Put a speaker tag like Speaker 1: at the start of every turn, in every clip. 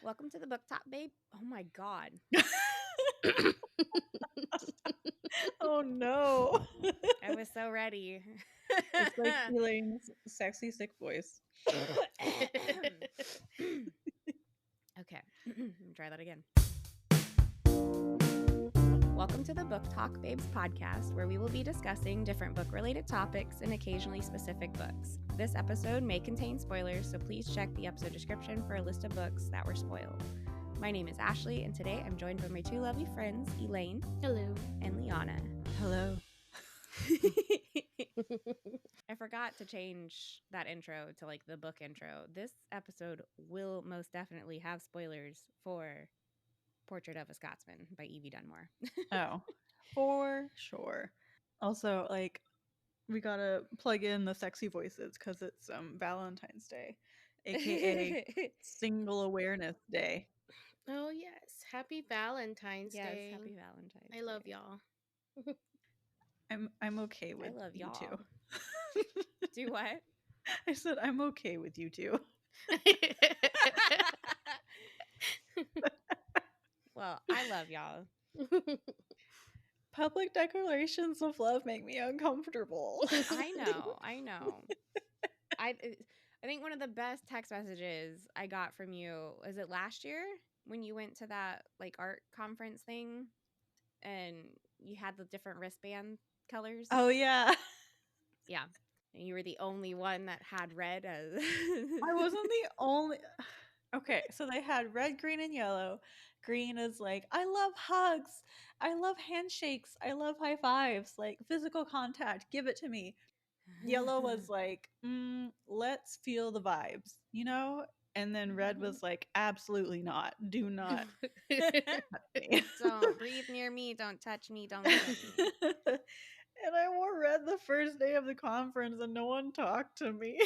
Speaker 1: Welcome to the Book Talk, babe. Oh my God.
Speaker 2: Oh no.
Speaker 1: I was so ready.
Speaker 2: It's like Elaine's sexy sick voice.
Speaker 1: Okay, try that again. Welcome to the Book Talk Babes podcast, where we will be discussing different book-related topics and occasionally specific books. This episode may contain spoilers, so please check the episode description for a list of books that were spoiled. My name is Ashley, and today I'm joined by my two lovely friends, Elaine.
Speaker 3: Hello.
Speaker 1: And Liana.
Speaker 2: Hello.
Speaker 1: I forgot to change that intro to like the book intro. This episode will most definitely have spoilers for Portrait of a Scotsman by Evie Dunmore.
Speaker 2: Oh, for sure. Also, like, we gotta plug in the sexy voices because it's Valentine's Day, aka Single Awareness Day.
Speaker 3: Oh yes, happy Valentine's Day.
Speaker 1: Happy Valentine's
Speaker 3: I love
Speaker 1: Day.
Speaker 3: y'all.
Speaker 2: I'm okay with
Speaker 1: I love
Speaker 2: you
Speaker 1: y'all.
Speaker 2: too.
Speaker 1: Do what?
Speaker 2: I said I'm okay with you too.
Speaker 1: Well, I love y'all.
Speaker 2: Public declarations of love make me uncomfortable.
Speaker 1: I know. I think one of the best text messages I got from you, was it last year when you went to that like art conference thing and you had the different wristband colors?
Speaker 2: Oh yeah.
Speaker 1: Yeah. And you were the only one that had red as
Speaker 2: I wasn't the only. Okay, so they had red, green, and yellow. Green is like, I love hugs. I love handshakes. I love high fives. Like physical contact. Give it to me. Yellow was like, let's feel the vibes, you know? And then red was like, absolutely not. Do not touch me.
Speaker 1: Don't breathe near me. Don't touch me. Don't look at me.
Speaker 2: And I wore red the first day of the conference and no one talked to me.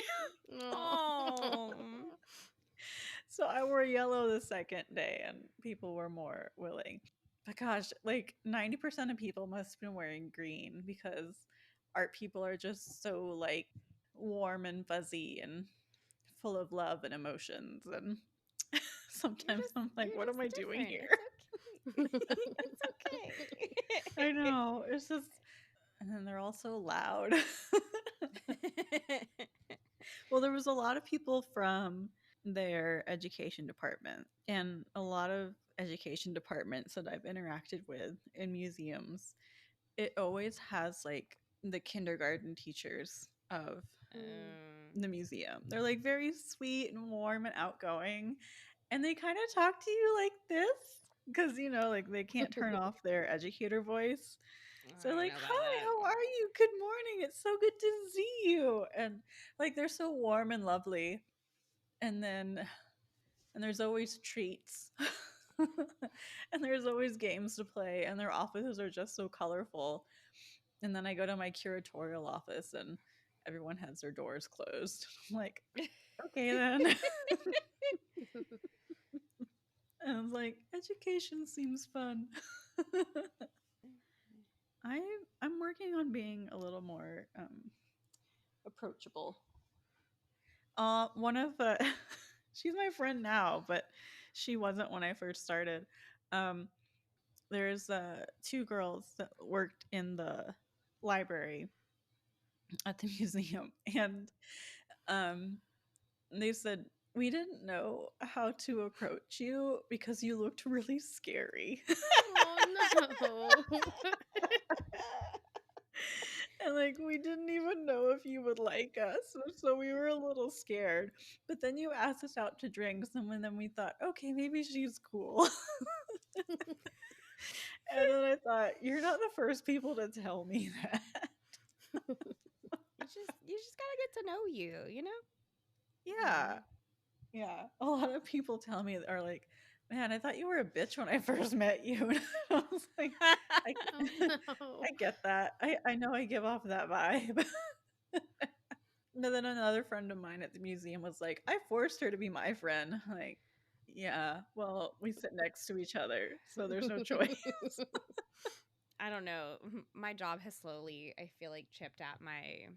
Speaker 1: Oh.
Speaker 2: So I wore yellow the second day and people were more willing. But gosh, like 90% of people must have been wearing green because art people are just so like warm and fuzzy and full of love and emotions. And sometimes I'm like, what am I doing here?
Speaker 1: It's okay.
Speaker 2: I know. It's just, and then they're all so loud. Well, there was a lot of people from their education department, and a lot of education departments that I've interacted with in museums, it always has like the kindergarten teachers of the museum. They're like very sweet and warm and outgoing, and they kind of talk to you like this because you know, like they can't turn off their educator voice. So they're like, hi, how are you? Good morning. It's so good to see you. And like they're so warm and lovely. And there's always treats. And there's always games to play. And their offices are just so colorful. And then I go to my curatorial office and everyone has their doors closed. I'm like, okay then. And I was like, education seems fun. I'm working on being a little more approachable. One of she's my friend now, but she wasn't when I first started. There's two girls that worked in the library at the museum, and they said we didn't know how to approach you because you looked really scary.
Speaker 3: Oh no.
Speaker 2: And like we didn't even know if you would like us, so we were a little scared. But then you asked us out to drinks, and then we thought, okay, maybe she's cool. And then I thought, you're not the first people to tell me that.
Speaker 1: You just gotta get to know you, you know?
Speaker 2: Yeah. Yeah. A lot of people tell me are like, man, I thought you were a bitch when I first met you. And I was like, I get that. I know I give off that vibe. No, then another friend of mine at the museum was like, I forced her to be my friend. Like, yeah, well, we sit next to each other, so there's no choice.
Speaker 1: I don't know. My job has slowly, I feel like, chipped at my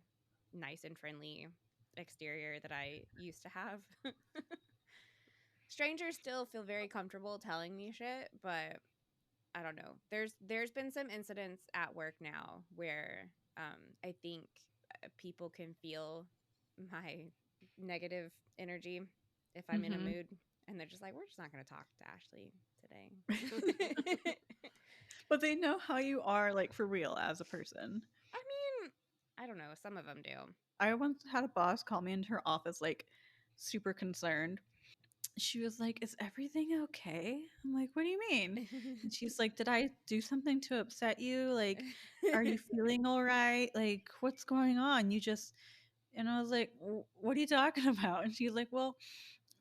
Speaker 1: nice and friendly exterior that I used to have. strangers still feel very comfortable telling me shit, but I don't know. There's been some incidents at work now where I think people can feel my negative energy if I'm in a mood, and they're just like, we're just not going to talk to Ashley today.
Speaker 2: But they know how you are, like, for real as a person.
Speaker 1: I mean, I don't know. Some of them do.
Speaker 2: I once had a boss call me into her office, like, super concerned. She was like, "Is everything okay?" I'm like, "What do you mean?" And she's like, "Did I do something to upset you? Like, are you feeling all right? Like, what's going on? You just..." And I was like, "What are you talking about?" And she's like, "Well,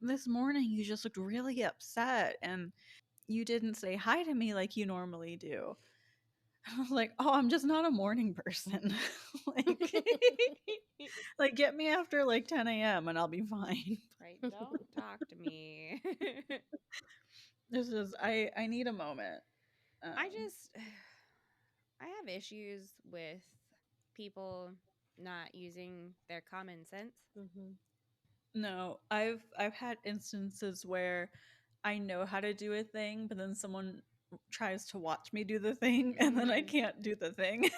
Speaker 2: this morning you just looked really upset and you didn't say hi to me like you normally do." I was like, "Oh, I'm just not a morning person." Like, get me after like 10 a.m. and I'll be fine.
Speaker 1: Right? Don't talk to me.
Speaker 2: This is I need a moment.
Speaker 1: I have issues with people not using their common sense.
Speaker 2: No, I've had instances where I know how to do a thing, but then someone tries to watch me do the thing, and then I can't do the thing.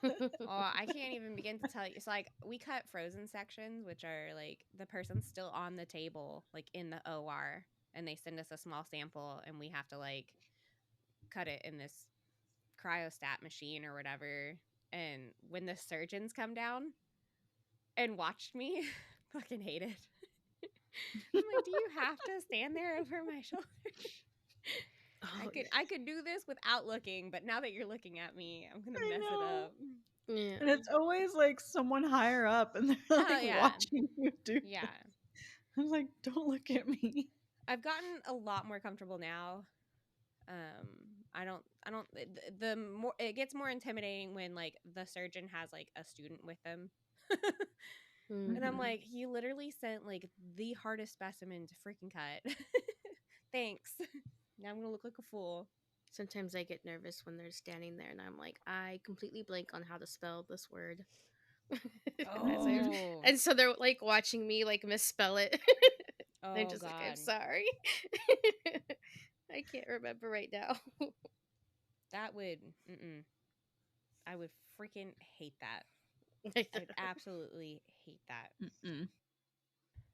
Speaker 1: Oh, I can't even begin to tell you. It's like we cut frozen sections, which are like the person's still on the table, like in the OR, and they send us a small sample, and we have to like cut it in this cryostat machine or whatever. And when the surgeons come down and watched me, fucking hate it. I'm like, do you have to stand there over my shoulder?
Speaker 3: Oh,
Speaker 1: I could do this without looking, but now that you're looking at me, I'm gonna mess it up.
Speaker 3: yeah.
Speaker 2: And it's always like someone higher up, and they're like watching you do.
Speaker 1: Yeah.
Speaker 2: This. I'm like, don't look at me.
Speaker 1: I've gotten a lot more comfortable now. I don't the more it gets more intimidating when like the surgeon has like a student with them. And I'm like, you literally sent like the hardest specimen to freaking cut. Thanks. Now I'm gonna look like a fool.
Speaker 3: Sometimes I get nervous when they're standing there and I'm like, I completely blank on how to spell this word.
Speaker 1: Oh.
Speaker 3: And so they're like watching me like misspell it. They're just
Speaker 1: God.
Speaker 3: like, I'm sorry. I can't remember right now.
Speaker 1: That would I would freaking hate that. I'd absolutely hate that.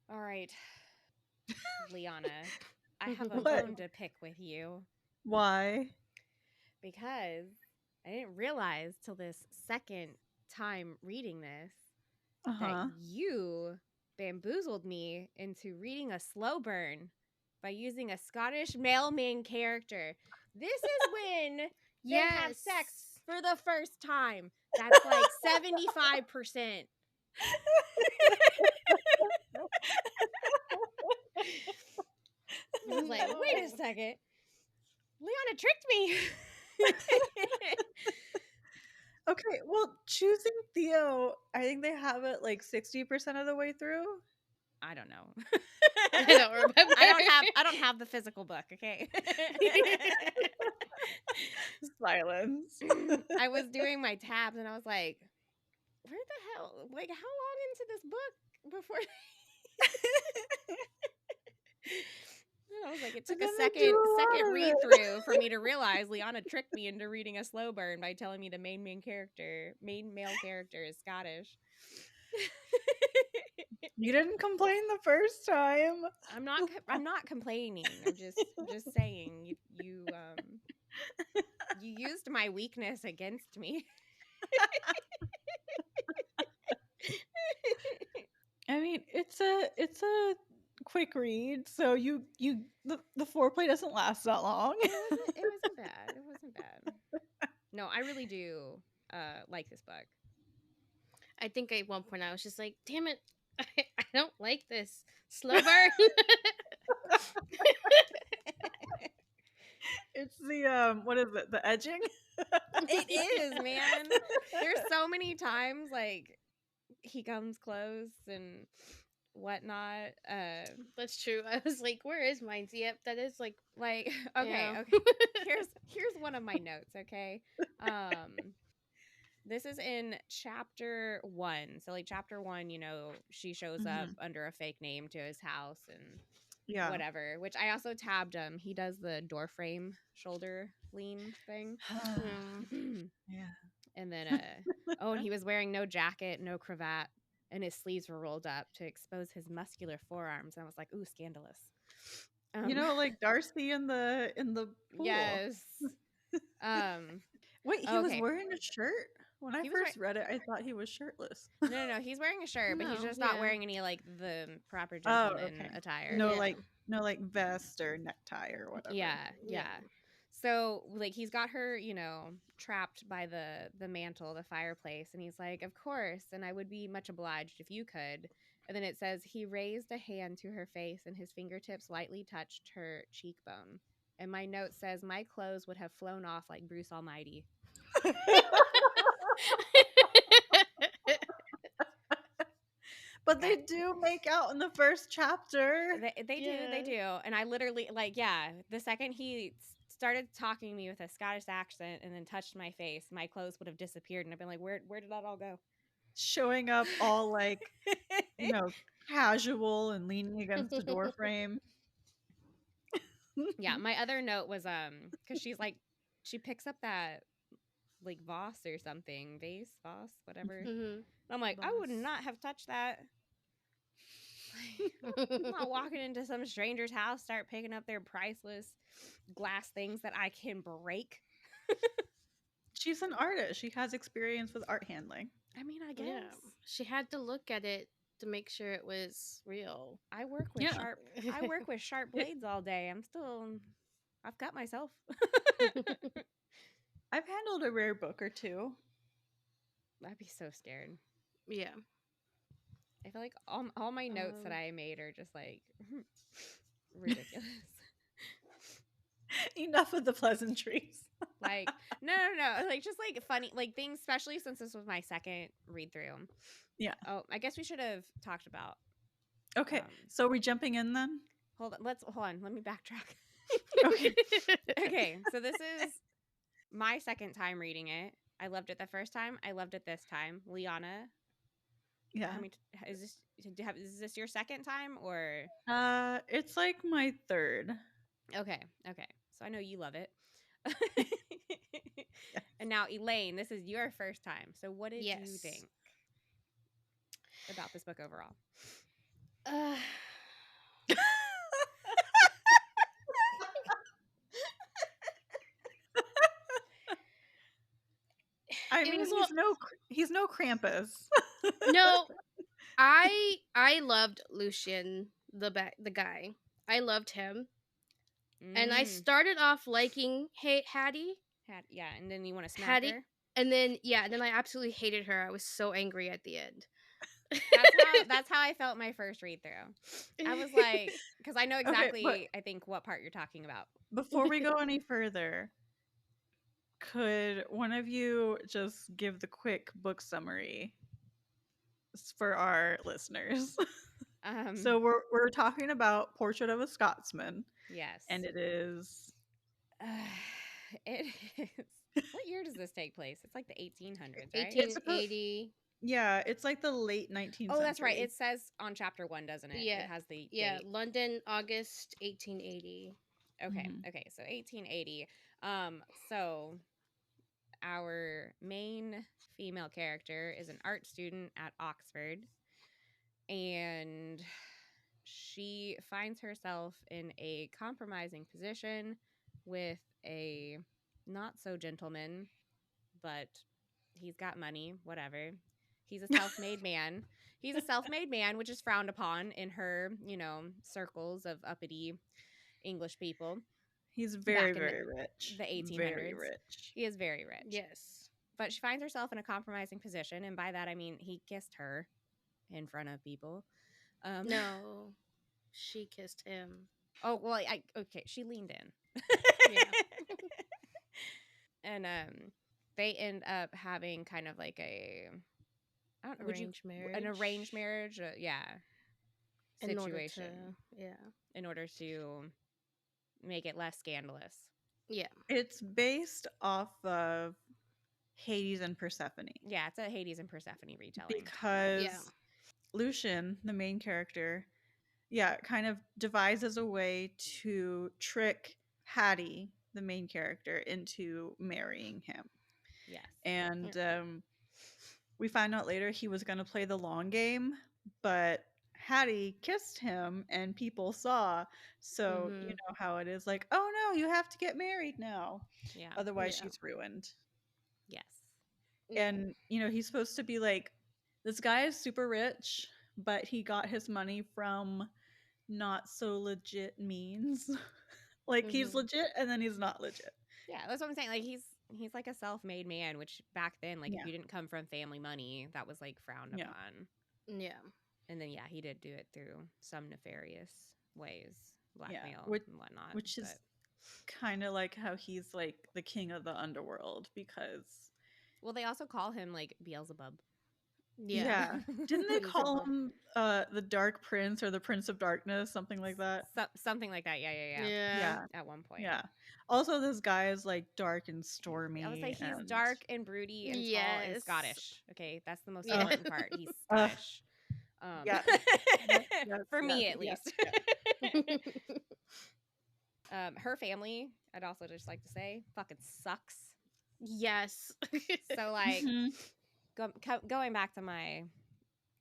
Speaker 1: All right. Liana, I have a bone to pick with you.
Speaker 2: Why?
Speaker 1: Because I didn't realize till this second time reading this that you bamboozled me into reading a slow burn by using a Scottish male main character. This is when they have sex for the first time. That's like 75%. I was like, wait a second. Leona tricked me.
Speaker 2: Okay, well, choosing Theo, I think they have it like 60% of the way through.
Speaker 1: I don't know.
Speaker 3: I don't remember.
Speaker 1: I don't have the physical book, okay?
Speaker 2: Silence.
Speaker 1: I was doing my tabs and I was like, where the hell? Like, how long into this book before? And I was like, it took a second read through for me to realize Liana tricked me into reading a slow burn by telling me the main male character is Scottish.
Speaker 2: You didn't complain the first time.
Speaker 1: I'm not complaining. I'm just saying you used my weakness against me.
Speaker 2: I mean, it's a quick read, so the foreplay doesn't last that long.
Speaker 1: It wasn't bad. It wasn't bad. No, I really do like this book.
Speaker 3: I think at one point I was just like, damn it, I don't like this. Slow burn.
Speaker 2: It's the what is it? The edging?
Speaker 1: It is, man. There's so many times like he comes close and whatnot.
Speaker 3: That's true. I was like, where is mine? Yep, that is like
Speaker 1: okay. Here's one of my notes, okay? This is in chapter 1. So like chapter 1, she shows up under a fake name to his house and
Speaker 2: Yeah.
Speaker 1: whatever. Which I also tabbed him. He does the door frame shoulder lean thing.
Speaker 2: Yeah.
Speaker 1: And then oh, and he was wearing no jacket, no cravat, and his sleeves were rolled up to expose his muscular forearms. And I was like, ooh, scandalous.
Speaker 2: You know, like Darcy in the pool.
Speaker 1: Yes.
Speaker 2: Wait, he was
Speaker 1: okay.
Speaker 2: wearing a shirt? When I
Speaker 1: He was
Speaker 2: first read it, I thought he was shirtless.
Speaker 1: No, he's wearing a shirt, but he's
Speaker 3: No,
Speaker 1: just not
Speaker 3: yeah.
Speaker 1: wearing any like the proper
Speaker 2: Oh,
Speaker 1: gentleman
Speaker 2: okay.
Speaker 1: attire.
Speaker 2: No,
Speaker 3: Yeah.
Speaker 2: like vest or necktie or whatever.
Speaker 1: Yeah.
Speaker 3: Yeah.
Speaker 1: So like he's got her, trapped by the mantle, the fireplace, and he's like, "Of course, and I would be much obliged if you could." And then it says he raised a hand to her face and his fingertips lightly touched her cheekbone. And my note says my clothes would have flown off like Bruce Almighty.
Speaker 2: But they do make out in the first chapter.
Speaker 1: They do. And I literally, like, yeah, the second he started talking to me with a Scottish accent and then touched my face, my clothes would have disappeared. And I've been like, where did that all go?
Speaker 2: Showing up all like, casual and leaning against the door frame.
Speaker 1: Yeah, my other note was, because she's like, she picks up that, like, Voss or something. Voss, whatever.
Speaker 3: Mhm.
Speaker 1: And I'm like, I would
Speaker 3: Voss.
Speaker 1: not have touched that. I'm not walking into some stranger's house, start picking up their priceless glass things that I can break.
Speaker 2: She's an artist. She has experience with art handling.
Speaker 1: I mean, I guess.
Speaker 3: Yeah. She had to look at it to make sure it was real.
Speaker 1: I work with sharp blades all day. I've got myself.
Speaker 2: I've handled a rare book or two.
Speaker 1: I'd be so scared.
Speaker 3: Yeah.
Speaker 1: I feel like all my notes that I made are just like ridiculous.
Speaker 2: Enough of the pleasantries.
Speaker 1: Like, no. Like, just like funny, like things, especially since this was my second read through.
Speaker 2: Yeah.
Speaker 1: Oh, I guess we should have talked about.
Speaker 2: Okay. So are we jumping in then?
Speaker 1: Hold on. Let me backtrack.
Speaker 2: Okay.
Speaker 1: Okay. So this is my second time reading it. I loved it the first time. I loved it this time. Liana.
Speaker 2: Yeah.
Speaker 1: Is this your second time or?
Speaker 2: It's like my third.
Speaker 1: Okay. So I know you love it.
Speaker 2: Yes.
Speaker 1: And now, Elaine, this is your first time. So what did you think about this book overall?
Speaker 2: I mean, he's no Krampus.
Speaker 3: No, I loved Lucian, the guy. I loved him. And I started off liking Hattie.
Speaker 1: Yeah, and then you want to smack
Speaker 3: Hattie,
Speaker 1: her?
Speaker 3: and then I absolutely hated her. I was so angry at the end.
Speaker 1: That's how I felt my first read through. I was like, because I know exactly,
Speaker 2: Okay,
Speaker 1: I think, what part you're talking about.
Speaker 2: Before we go any further, could one of you just give the quick book summary for our listeners? So we're talking about Portrait of a Scotsman.
Speaker 1: Yes.
Speaker 2: And it is...
Speaker 1: it is... What year does this take place? It's like the 1800s, right?
Speaker 3: 1880.
Speaker 2: Yeah, it's like the late 19th century.
Speaker 1: Oh, that's right. It says on chapter 1, doesn't it?
Speaker 3: Yeah.
Speaker 1: It has the date.
Speaker 3: London, August 1880.
Speaker 1: Okay. Okay. So 1880. So our main female character is an art student at Oxford, and she finds herself in a compromising position with a not so gentleman, but he's got money, whatever. He's a self-made man. He's a self-made man, which is frowned upon in her, circles of uppity English people.
Speaker 2: He's very, very rich.
Speaker 1: The 1800s.
Speaker 2: Very rich.
Speaker 1: He is very rich.
Speaker 3: Yes.
Speaker 1: But she finds herself in a compromising position, and by that I mean he kissed her in front of people.
Speaker 3: No, she kissed him.
Speaker 1: Oh, well, okay, she leaned in.
Speaker 3: Yeah.
Speaker 1: And they end up having kind of like an arranged marriage, yeah, situation. In order to make it less scandalous.
Speaker 3: Yeah.
Speaker 2: It's based off of Hades and Persephone.
Speaker 1: Yeah, it's a Hades and Persephone retelling.
Speaker 2: Because Lucian, the main character, kind of devises a way to trick Hattie, the main character, into marrying him.
Speaker 1: Yes.
Speaker 2: And we find out later he was going to play the long game, but Hattie kissed him and people saw. So you know how it is, like, oh no, you have to get married now.
Speaker 1: Yeah.
Speaker 2: Otherwise
Speaker 3: Yeah.
Speaker 2: she's ruined.
Speaker 1: Yes.
Speaker 2: And he's supposed to be like, this guy is super rich, but he got his money from not so legit means. Like he's legit and then he's not legit.
Speaker 1: Yeah, that's what I'm saying. Like he's like a self-made man, which back then, like if you didn't come from family money, that was like frowned upon.
Speaker 3: Yeah.
Speaker 1: And then he did do it through some nefarious ways, blackmail and whatnot.
Speaker 2: Which is kind of like how he's like the king of the underworld, because
Speaker 1: they also call him like Beelzebub.
Speaker 2: Yeah. Didn't they call him the Dark Prince or the Prince of Darkness, something like that?
Speaker 1: Something like that. Yeah. At one point.
Speaker 2: Yeah. Also, this guy is like dark and stormy.
Speaker 1: I was like, he's dark and broody and tall and Scottish. Okay, that's the most important part. He's Scottish. For me at least. Her family, I'd also just like to say, fucking sucks.
Speaker 3: Yes.
Speaker 1: So like, going back to my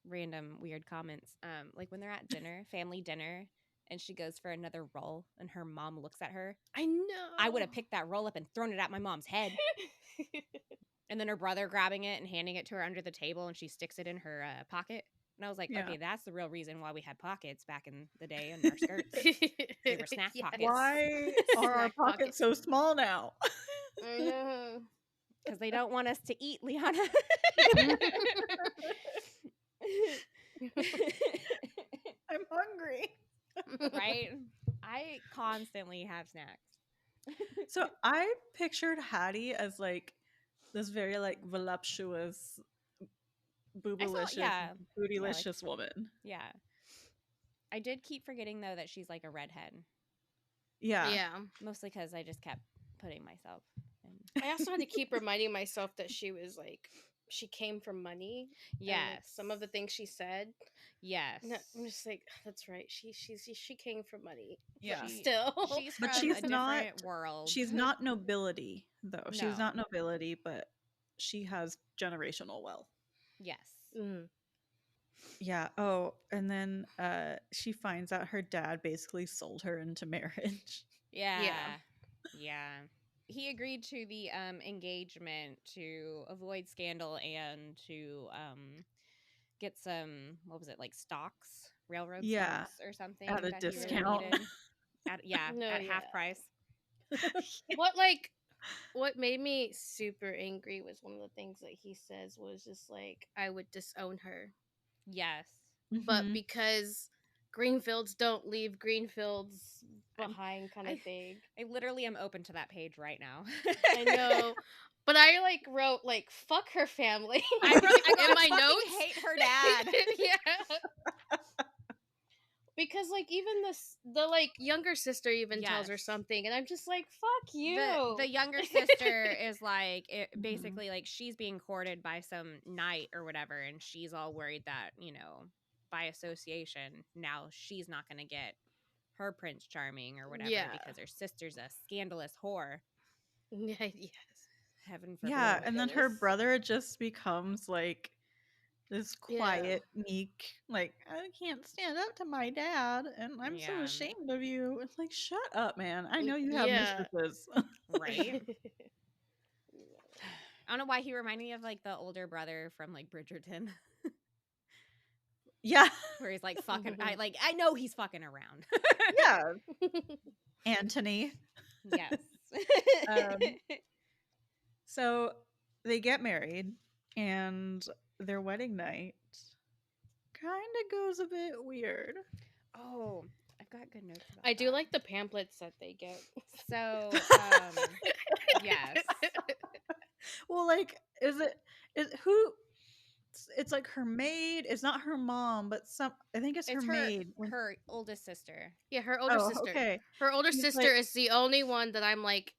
Speaker 1: random weird comments, like when they're at dinner, family dinner, and she goes for another roll, and her mom looks at her.
Speaker 3: I know.
Speaker 1: I would have picked that roll up and thrown it at my mom's head. And then her brother grabbing it and handing it to her under the table, and she sticks it in her pocket. And I was like, okay, that's the real reason why we had pockets back in the day in our skirts. They were snack pockets.
Speaker 2: Why are our pockets so small now?
Speaker 1: Because they don't want us to eat, Liana.
Speaker 2: I'm hungry.
Speaker 1: Right? I constantly have snacks.
Speaker 2: So I pictured Hattie as like this very like voluptuous, boobalicious, bootylicious woman.
Speaker 1: Yeah. I did keep forgetting though that she's like a redhead.
Speaker 2: Yeah.
Speaker 1: Mostly because I just kept putting myself in.
Speaker 3: I also had to keep reminding myself that she was like, she came from money.
Speaker 1: Yes.
Speaker 3: Some of the things she said.
Speaker 1: Yes.
Speaker 3: No, I'm just like, that's right. She came from money.
Speaker 2: Yeah.
Speaker 3: Still.
Speaker 1: She's from a different world.
Speaker 2: She's not nobility though. No. She's not nobility, but she has generational wealth.
Speaker 1: Yes.
Speaker 2: Yeah. Oh, and then she finds out her dad basically sold her into marriage.
Speaker 1: Yeah. He agreed to the engagement to avoid scandal and to get some, what was it, like stocks, railroad stocks or something
Speaker 2: at a discount.
Speaker 1: Really at half price.
Speaker 3: What made me super angry was one of the things that he says was just like, I would disown her.
Speaker 1: Yes.
Speaker 3: But because Greenfields don't leave Greenfields behind kind of thing.
Speaker 1: I literally am open to that page right now.
Speaker 3: I know. But I like wrote like fuck her family.
Speaker 1: I wrote
Speaker 3: in my notes.
Speaker 1: Hate her dad.
Speaker 3: Yeah. Because like even the like younger sister even tells her something, and I'm just like, fuck you.
Speaker 1: The younger sister is like basically like she's being courted by some knight or whatever, and she's all worried that, you know, by association now she's not going to get her Prince Charming or whatever because her sister's a scandalous whore.
Speaker 3: Yes.
Speaker 1: Heaven forbid.
Speaker 2: Yeah, and then her brother just becomes like this quiet, meek, like, I can't stand up to my dad, and I'm so ashamed of you. It's like, shut up, man. I know you have mistresses.
Speaker 1: Right? I don't know why he reminded me of like the older brother from like Bridgerton.
Speaker 2: Yeah.
Speaker 1: Where he's like fucking I know he's fucking around.
Speaker 2: Yeah. Anthony.
Speaker 1: Yes.
Speaker 2: So they get married, and their wedding night kind of goes a bit weird.
Speaker 1: Oh, I've got good notes about
Speaker 3: I do like the pamphlets that they get.
Speaker 1: So, yes.
Speaker 2: Well, like, who? It's like her maid. It's not her mom, but I think it's her maid.
Speaker 1: Her oldest sister.
Speaker 3: Yeah, her older sister.
Speaker 2: Okay.
Speaker 3: Her older sister is the only one that I'm like,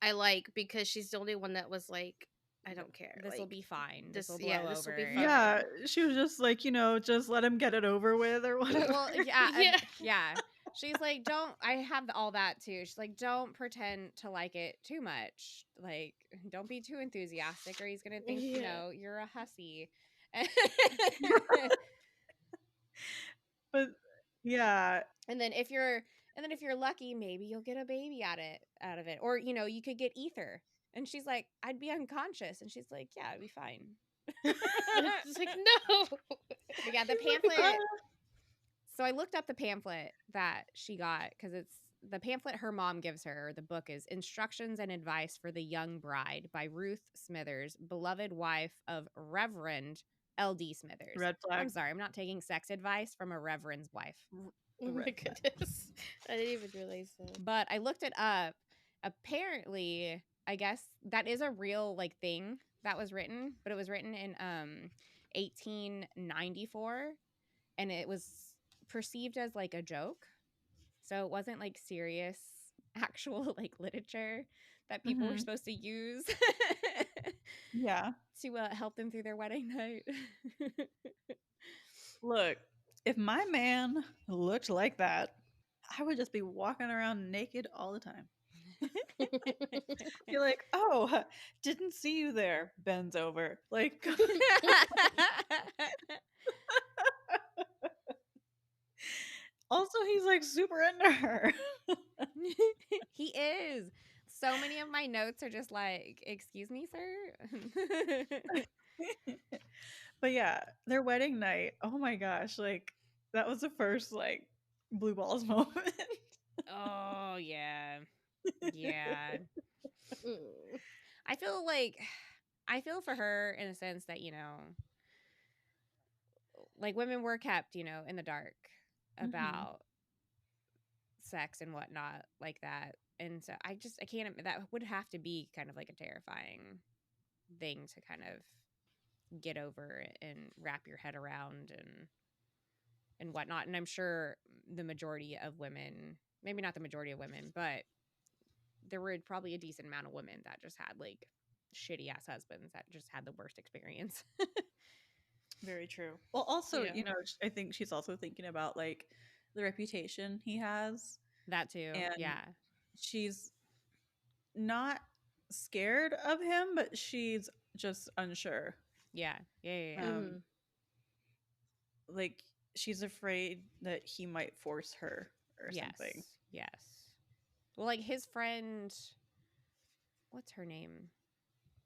Speaker 3: I like, because she's the only one that was like, I don't care.
Speaker 1: This will
Speaker 3: Like,
Speaker 1: be fine. This will
Speaker 3: yeah,
Speaker 1: blow
Speaker 3: this will
Speaker 1: over.
Speaker 3: be fine.
Speaker 2: Yeah, she was just like, just let him get it over with or whatever.
Speaker 1: Well, yeah,
Speaker 3: Yeah.
Speaker 1: yeah. She's like, don't. I have all that too. She's like, don't pretend to like it too much. Like, don't be too enthusiastic, or he's gonna think
Speaker 3: Yeah.
Speaker 1: you're a hussy.
Speaker 2: But yeah,
Speaker 1: And then if you're lucky, maybe you'll get a baby out of it. Or, you could get ether. And she's like, I'd be unconscious. And she's like, yeah, it'd be fine.
Speaker 3: It's like, no.
Speaker 1: But yeah, the pamphlet. So I looked up the pamphlet that she got because it's the pamphlet her mom gives her. The book is Instructions and Advice for the Young Bride by Ruth Smithers, beloved wife of Reverend L.D. Smithers.
Speaker 2: red flag.
Speaker 1: I'm sorry, I'm not taking sex advice from a reverend's wife.
Speaker 3: Oh my goodness. I didn't even realize that.
Speaker 1: But I looked it up. Apparently, I guess that is a real thing that was written, but it was written in 1894, and it was perceived as a joke. So it wasn't serious actual literature that people were supposed to use.
Speaker 2: Yeah.
Speaker 1: To help them through their wedding night.
Speaker 2: Look, if my man looked like that, I would just be walking around naked all the time. You're like, oh, didn't see you there. Bends over. Like, also, he's super into her.
Speaker 1: He is. So many of my notes are just like, excuse me, sir.
Speaker 2: But yeah, their wedding night. Oh my gosh. That was the first, blue balls moment.
Speaker 1: Oh, yeah. Yeah.
Speaker 3: Mm.
Speaker 1: I feel for her in a sense that, women were kept, in the dark about sex and whatnot like that. And so I can't, that would have to be kind of a terrifying thing to kind of get over and wrap your head around and whatnot. And I'm sure the majority of women, maybe not the majority of women, but there were probably a decent amount of women that just had shitty ass husbands that just had the worst experience.
Speaker 2: Very true. Well, also,
Speaker 3: Yeah.
Speaker 2: I think she's also thinking about the reputation he has.
Speaker 1: That too.
Speaker 2: And
Speaker 1: yeah.
Speaker 2: She's not scared of him, but she's just unsure.
Speaker 1: Yeah. Yeah.
Speaker 2: She's afraid that he might force her or something.
Speaker 1: Yes. Well, his friend, what's her name?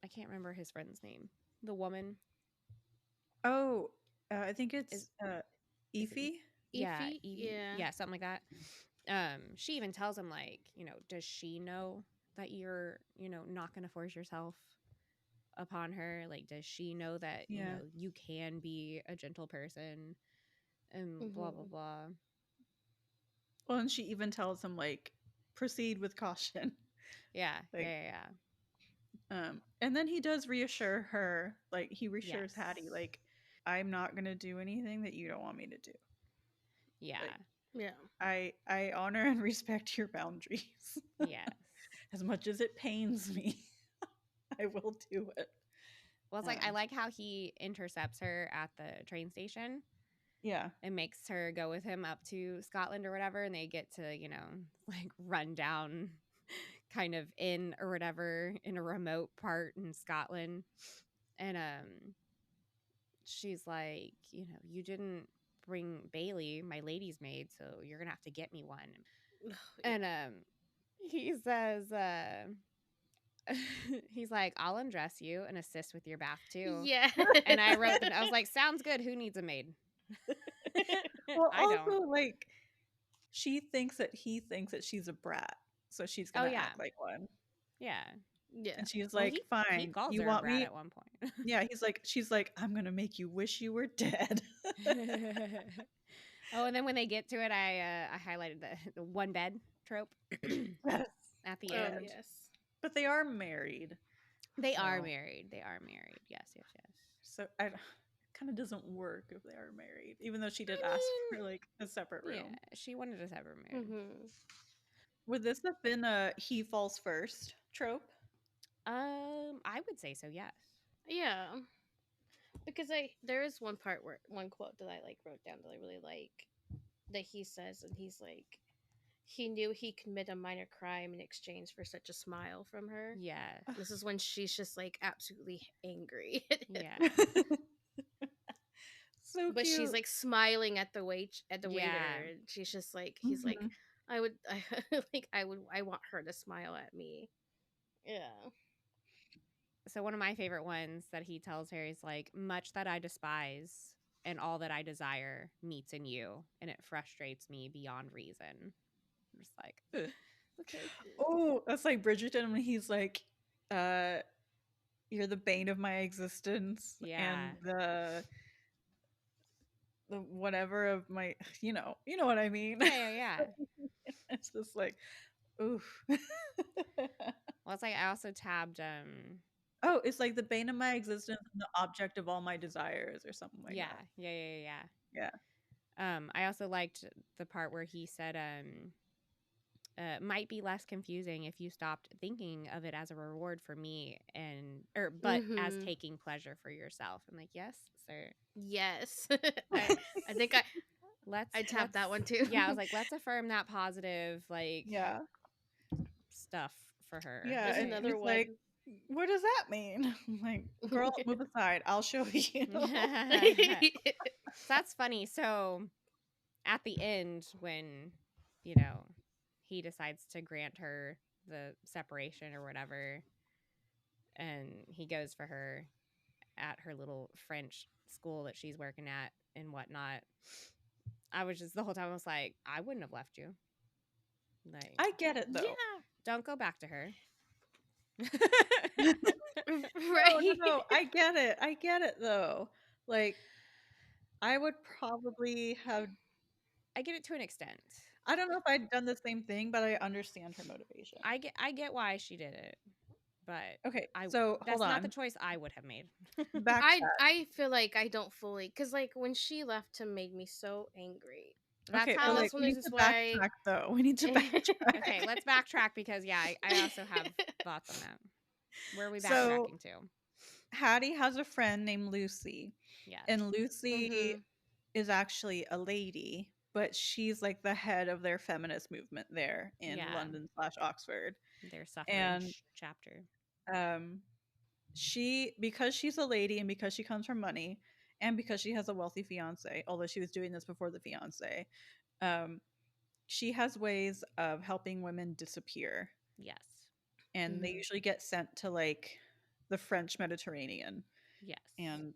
Speaker 1: I can't remember his friend's name. The woman.
Speaker 2: Oh, I think it's Evie.
Speaker 1: Yeah,
Speaker 3: Evie?
Speaker 1: Yeah, something like that. She even tells him does she know that you're, not going to force yourself upon her? Does she know that, you can be a gentle person and blah, blah, blah.
Speaker 2: Well, and she even tells him proceed with caution.
Speaker 1: Yeah. Yeah.
Speaker 2: And then he does reassure her, he reassures Hattie, I'm not going to do anything that you don't want me to do.
Speaker 1: Yeah.
Speaker 3: Yeah.
Speaker 2: I honor and respect your boundaries.
Speaker 1: Yes.
Speaker 2: As much as it pains me, I will do it.
Speaker 1: Well, it's I like how he intercepts her at the train station.
Speaker 2: Yeah.
Speaker 1: And makes her go with him up to Scotland or whatever, and they get to, run down kind of inn or whatever in a remote part in Scotland. And she's like, you didn't bring Bailey, my lady's maid, so you're gonna have to get me one. And he says he's like, I'll undress you and assist with your bath too.
Speaker 3: Yeah.
Speaker 1: And I was like, sounds good. Who needs a maid?
Speaker 2: Well,
Speaker 1: I
Speaker 2: also don't. She thinks that he thinks that she's a brat, so she's gonna act like one.
Speaker 1: Yeah.
Speaker 2: And she's like, fine.
Speaker 1: He calls
Speaker 2: you
Speaker 1: her
Speaker 2: want
Speaker 1: a brat
Speaker 2: me
Speaker 1: at one point.
Speaker 2: Yeah, she's like, I'm gonna make you wish you were dead.
Speaker 1: Oh, and then when they get to it, I highlighted the one bed trope
Speaker 2: Yes.
Speaker 1: at the end.
Speaker 3: Yes.
Speaker 2: But they are married.
Speaker 1: They are married. They are married. Yes.
Speaker 2: So it kind of doesn't work if they are married, even though she did ask for a separate room.
Speaker 1: Yeah, she wanted a separate room.
Speaker 2: Would this have been a he falls first trope?
Speaker 1: I would say so. Yes.
Speaker 3: Yeah. Because there is one part where one quote that I like wrote down that I really like that he says, and he's like, he knew he commit a minor crime in exchange for such a smile from her.
Speaker 1: Yeah.
Speaker 3: This is when she's just like absolutely angry at him.
Speaker 1: Yeah.
Speaker 2: So
Speaker 3: But
Speaker 2: cute.
Speaker 3: she's like smiling at the waiter.
Speaker 1: Yeah.
Speaker 3: And she's just like, he's like, I want her to smile at me. Yeah.
Speaker 1: So one of my favorite ones that he tells her is like, much that I despise and all that I desire meets in you, and it frustrates me beyond reason. I'm just like, ugh.
Speaker 3: Okay.
Speaker 2: Oh, that's like Bridgerton when he's like, you're the bane of my existence.
Speaker 1: Yeah.
Speaker 2: And the whatever of my, you know what I mean.
Speaker 1: Yeah.
Speaker 2: It's just like, oof.
Speaker 1: Well, it's like I also tabbed
Speaker 2: Oh, it's like the bane of my existence and the object of all my desires or something like that.
Speaker 1: Yeah. I also liked the part where he said might be less confusing if you stopped thinking of it as a reward for me but as taking pleasure for yourself. I'm like, yes, sir.
Speaker 3: Yes. I think I tapped that one too.
Speaker 1: Yeah, I was like, let's affirm that positive stuff for her.
Speaker 2: Yeah,
Speaker 3: There's
Speaker 2: and
Speaker 3: another one.
Speaker 2: Like, what does that mean? I'm like, girl, move aside. I'll show you.
Speaker 1: That's funny. So at the end, when, he decides to grant her the separation or whatever, and he goes for her at her little French school that she's working at and whatnot, I was just, the whole time I was like, I wouldn't have left you. Like,
Speaker 2: I get it, though.
Speaker 3: Yeah.
Speaker 1: Don't go back to her.
Speaker 3: Right.
Speaker 2: No, I get it, though. Like, I would probably have.
Speaker 1: I get it to an extent.
Speaker 2: I don't know if I'd done the same thing, but I understand her motivation.
Speaker 1: I get why she did it, but
Speaker 2: okay,
Speaker 1: that's
Speaker 2: hold on.
Speaker 1: not the choice I would have made.
Speaker 3: I feel like I don't fully, because like when she left him made me so angry.
Speaker 1: That's how.
Speaker 3: That's one of the reasons why.
Speaker 2: Though we need to backtrack.
Speaker 1: Okay, let's backtrack because I also have thoughts on that. Where are we backtracking to?
Speaker 2: Hattie has a friend named Lucy.
Speaker 1: Yeah,
Speaker 2: and Lucy is actually a lady, but she's like the head of their feminist movement there in London/Oxford.
Speaker 1: Their suffrage chapter.
Speaker 2: Because she's a lady and because she comes from money and because she has a wealthy fiance, although she was doing this before the fiance, she has ways of helping women disappear.
Speaker 1: Yes.
Speaker 2: And they usually get sent to like the French Mediterranean.
Speaker 1: Yes.
Speaker 2: And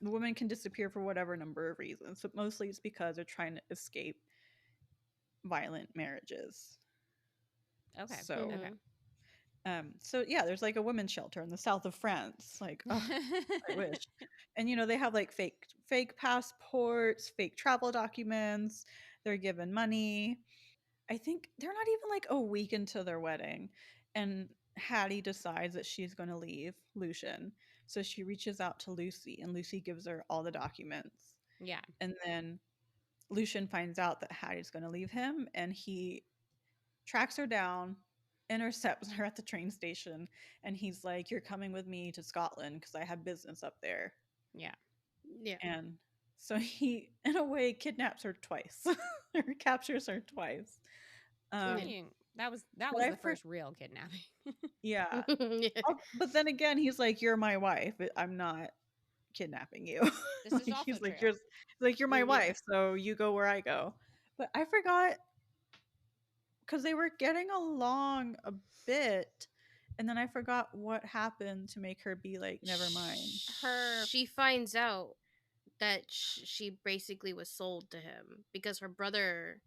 Speaker 2: the women can disappear for whatever number of reasons, but mostly it's because they're trying to escape violent marriages.
Speaker 1: Okay.
Speaker 2: So yeah, there's like a women's shelter in the south of France. Like, oh, I wish. And they have like fake passports, fake travel documents. They're given money. I think they're not even like a week into their wedding, and Hattie decides that she's going to leave Lucian. So she reaches out to Lucy, and Lucy gives her all the documents.
Speaker 1: Yeah.
Speaker 2: And then Lucian finds out that Hattie's going to leave him, and he tracks her down, intercepts her at the train station, and he's like, "You're coming with me to Scotland because I have business up there."
Speaker 1: Yeah.
Speaker 2: And so he, in a way, kidnaps her twice, or captures her twice.
Speaker 1: That was the first real kidnapping.
Speaker 2: Yeah. But then again, he's like, "You're my wife. I'm not kidnapping you."
Speaker 1: This is also
Speaker 2: he's
Speaker 1: true.
Speaker 2: like, "You're my wife, so you go where I go." But I forgot, because they were getting along a bit, and then I forgot what happened to make her be like, "Never mind."
Speaker 3: She finds out that she basically was sold to him because her brother.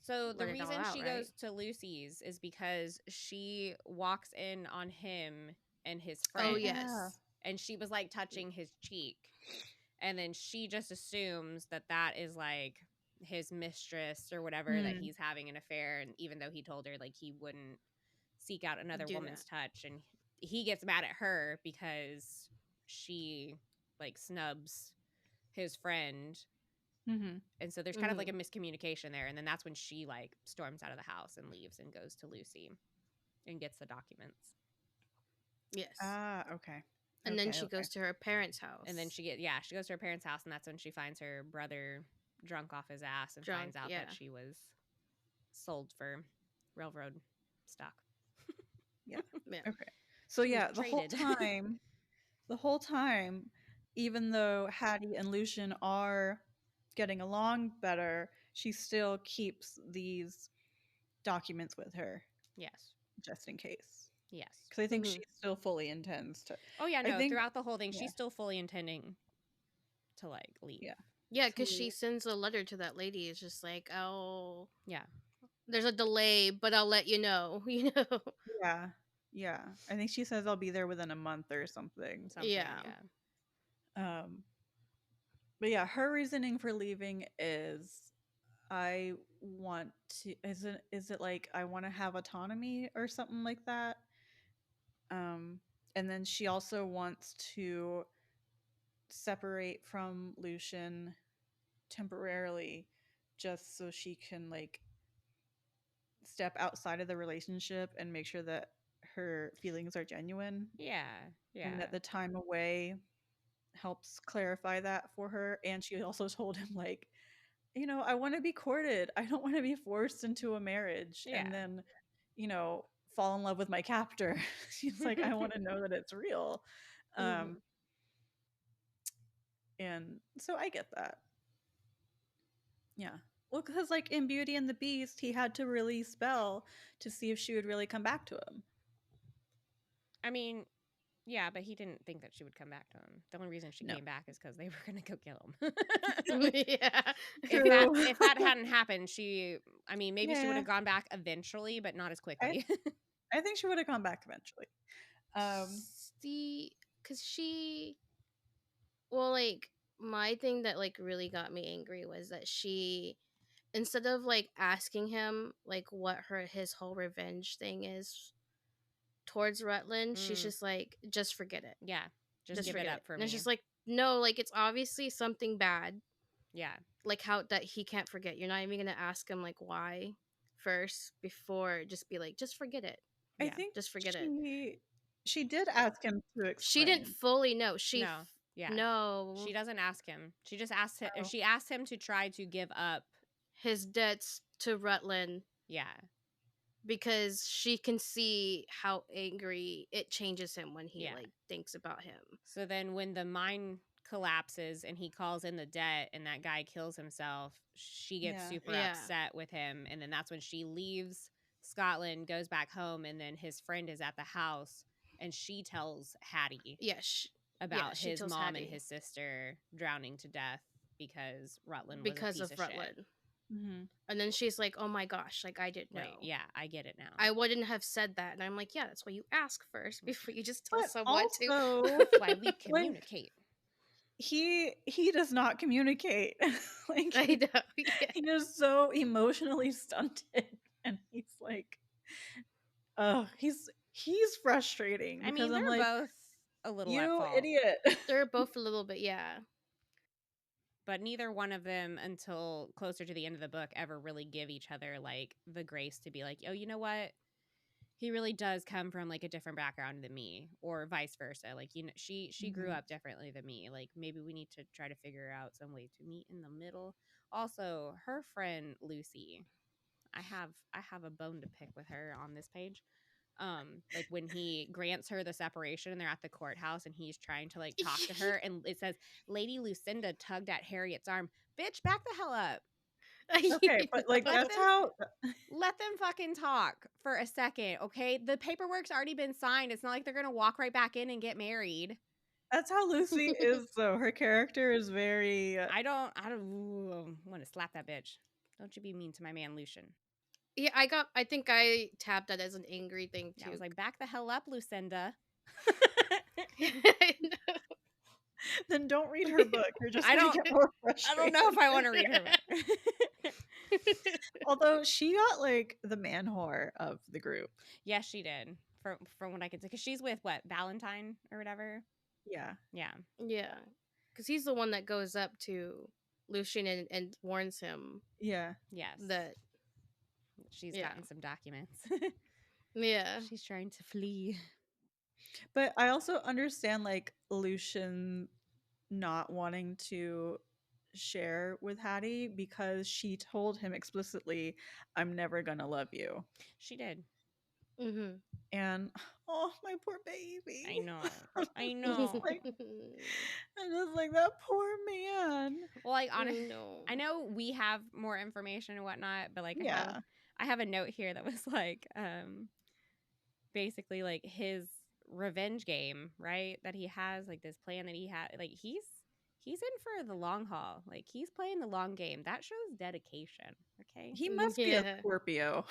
Speaker 1: So the reason she goes to Lucy's is because she walks in on him and his friend.
Speaker 3: Oh, yes.
Speaker 1: And she was like touching his cheek. And then she just assumes that is like his mistress or whatever, that he's having an affair. And even though he told her like he wouldn't seek out another woman's touch. And he gets mad at her because she like snubs his friend. And so there's kind of like a miscommunication there, and then that's when she like storms out of the house and leaves and goes to Lucy and gets the documents.
Speaker 3: Yes.
Speaker 2: Okay.
Speaker 3: And then
Speaker 2: Okay,
Speaker 3: she
Speaker 2: okay.
Speaker 3: goes to her parents' house.
Speaker 1: And then she goes to her parents' house, and that's when she finds her brother drunk off his ass and finds out that she was sold for railroad stock.
Speaker 2: Yeah.
Speaker 3: Yeah.
Speaker 2: Okay. So
Speaker 1: She was
Speaker 2: yeah, the whole time, even though Hattie and Lucian are getting along better, she still keeps these documents with her
Speaker 1: Yes.
Speaker 2: just in case.
Speaker 1: Yes.
Speaker 2: Because I think
Speaker 3: Mhm.
Speaker 2: she still fully intends to.
Speaker 1: Oh yeah,
Speaker 2: I
Speaker 1: no,
Speaker 2: think,
Speaker 1: throughout the whole thing,
Speaker 2: yeah.
Speaker 1: she's still fully intending to like leave.
Speaker 2: Yeah.
Speaker 3: Yeah, because
Speaker 2: to-
Speaker 3: she sends a letter to that lady. It's just like, oh,
Speaker 1: Yeah.
Speaker 3: there's a delay, but I'll let you know. You know.
Speaker 2: Yeah. Yeah. I think she says I'll be there within a month or something.
Speaker 3: Yeah.
Speaker 2: But yeah, her reasoning for leaving is I want to is it like I want to have autonomy or something like that? And then she also wants to separate from Lucian temporarily just so she can like step outside of the relationship and make sure that her feelings are genuine.
Speaker 1: Yeah. Yeah.
Speaker 2: And that the time away helps clarify that for her. And she also told him like, you know, I want to be courted. I don't want to be forced into a marriage
Speaker 1: Yeah.
Speaker 2: and then, you know, fall in love with my captor. She's like, I want to know that it's real.
Speaker 3: Mhm.
Speaker 2: And so I get that. Yeah. Well, because like in Beauty and the Beast, he had to really spell to see if she would really come back to him.
Speaker 1: I mean, yeah, but he didn't think that she would come back to him. The only reason she
Speaker 2: No.
Speaker 1: came back is because they were going to go kill him.
Speaker 3: Yeah.
Speaker 1: If that hadn't happened, maybe she would
Speaker 2: Yeah.
Speaker 1: have gone back eventually, but not as quickly.
Speaker 2: I think she would have come back eventually.
Speaker 3: See, because well, like, my thing that, like, really got me angry was that she, instead of, like, asking him, like, what his whole revenge thing is towards Rutland, she's just like, just forget it.
Speaker 1: Yeah. Just give
Speaker 3: forget
Speaker 1: it up for
Speaker 3: And
Speaker 1: me.
Speaker 3: it's just like, no, like, it's obviously something bad.
Speaker 1: Yeah.
Speaker 3: Like, how that he can't forget. You're not even gonna ask him, like, why first before just be like, just forget it.
Speaker 2: I
Speaker 1: Yeah.
Speaker 2: think
Speaker 3: Just forget it.
Speaker 2: she did ask him to explain.
Speaker 3: She didn't fully know.
Speaker 1: Yeah.
Speaker 3: No.
Speaker 1: She doesn't ask him. She just asked him.
Speaker 2: Oh.
Speaker 1: She asked him to try to give up
Speaker 3: his debts to Rutland.
Speaker 1: Yeah.
Speaker 3: Because she can see how angry it changes him when he like thinks about him.
Speaker 1: So then when the mine collapses and he calls in the debt and that guy kills himself, she gets super upset with him. And then that's when she leaves Scotland, goes back home, and then his friend is at the house and she tells Hattie about his mom and his sister drowning to death because Rutland was a piece of Rutland. Shit.
Speaker 2: Mm-hmm.
Speaker 3: And then she's like, oh my gosh, like I didn't know.
Speaker 1: Right. Yeah, I get it now.
Speaker 3: I wouldn't have said that. And I'm like, yeah, that's why you ask first before you just tell
Speaker 2: But
Speaker 3: someone
Speaker 2: also,
Speaker 1: That's why we communicate.
Speaker 2: He does not communicate. Like
Speaker 3: I know. Yeah.
Speaker 2: He is so emotionally stunted, and he's like, he's frustrating.
Speaker 1: I mean,
Speaker 2: because I'm
Speaker 1: they're
Speaker 2: like,
Speaker 1: both a little
Speaker 2: you
Speaker 1: at fault.
Speaker 2: idiot.
Speaker 3: They're both a little bit, yeah.
Speaker 1: But neither one of them, until closer to the end of the book, ever really give each other like the grace to be like, oh, you know what? He really does come from like a different background than me, or vice versa. Like, you know, she grew up differently than me. Like, maybe we need to try to figure out some way to meet in the middle. Also, her friend Lucy, I have a bone to pick with her on this page. Like when he grants her the separation and they're at the courthouse and he's trying to like talk to her and it says Lady Lucinda tugged at Harriet's arm. Bitch, back the hell up.
Speaker 2: Okay, but like that's how.
Speaker 1: Let them fucking talk for a second, okay? The paperwork's already been signed. It's not like they're gonna walk right back in and get married.
Speaker 2: That's how Lucy is, though. Her character is very.
Speaker 1: I don't want to slap that bitch. Don't you be mean to my man Lucian.
Speaker 3: Yeah, I think I tabbed that as an angry thing too.
Speaker 1: I was like, back the hell up, Lucinda.
Speaker 2: Then don't read her book. You're just
Speaker 1: I
Speaker 2: gonna get more frustrated.
Speaker 1: I don't know if I want to read her book.
Speaker 2: Although she got like the man whore of the group.
Speaker 1: Yes, she did. From what I can see, because she's with what, Valentine or whatever.
Speaker 2: Yeah.
Speaker 3: Because he's the one that goes up to Lucian and warns him.
Speaker 2: Yeah.
Speaker 1: Yes.
Speaker 3: That
Speaker 1: she's gotten some documents.
Speaker 3: Yeah.
Speaker 1: She's trying to flee.
Speaker 2: But I also understand like Lucian not wanting to share with Hattie because she told him explicitly, "I'm never gonna love you."
Speaker 1: She did.
Speaker 3: Mm-hmm.
Speaker 2: And oh, my poor baby.
Speaker 1: I know. I
Speaker 2: I'm
Speaker 1: know.
Speaker 2: just like, that poor man.
Speaker 1: Well, like
Speaker 3: No.
Speaker 1: I know we have more information and whatnot, but like
Speaker 2: Yeah.
Speaker 1: I have a note here that was like basically like his revenge game, right? That he has like this plan that he had. Like he's in for the long haul. Like he's playing the long game. That shows dedication. Okay.
Speaker 2: He must be a
Speaker 3: Yeah.
Speaker 2: Scorpio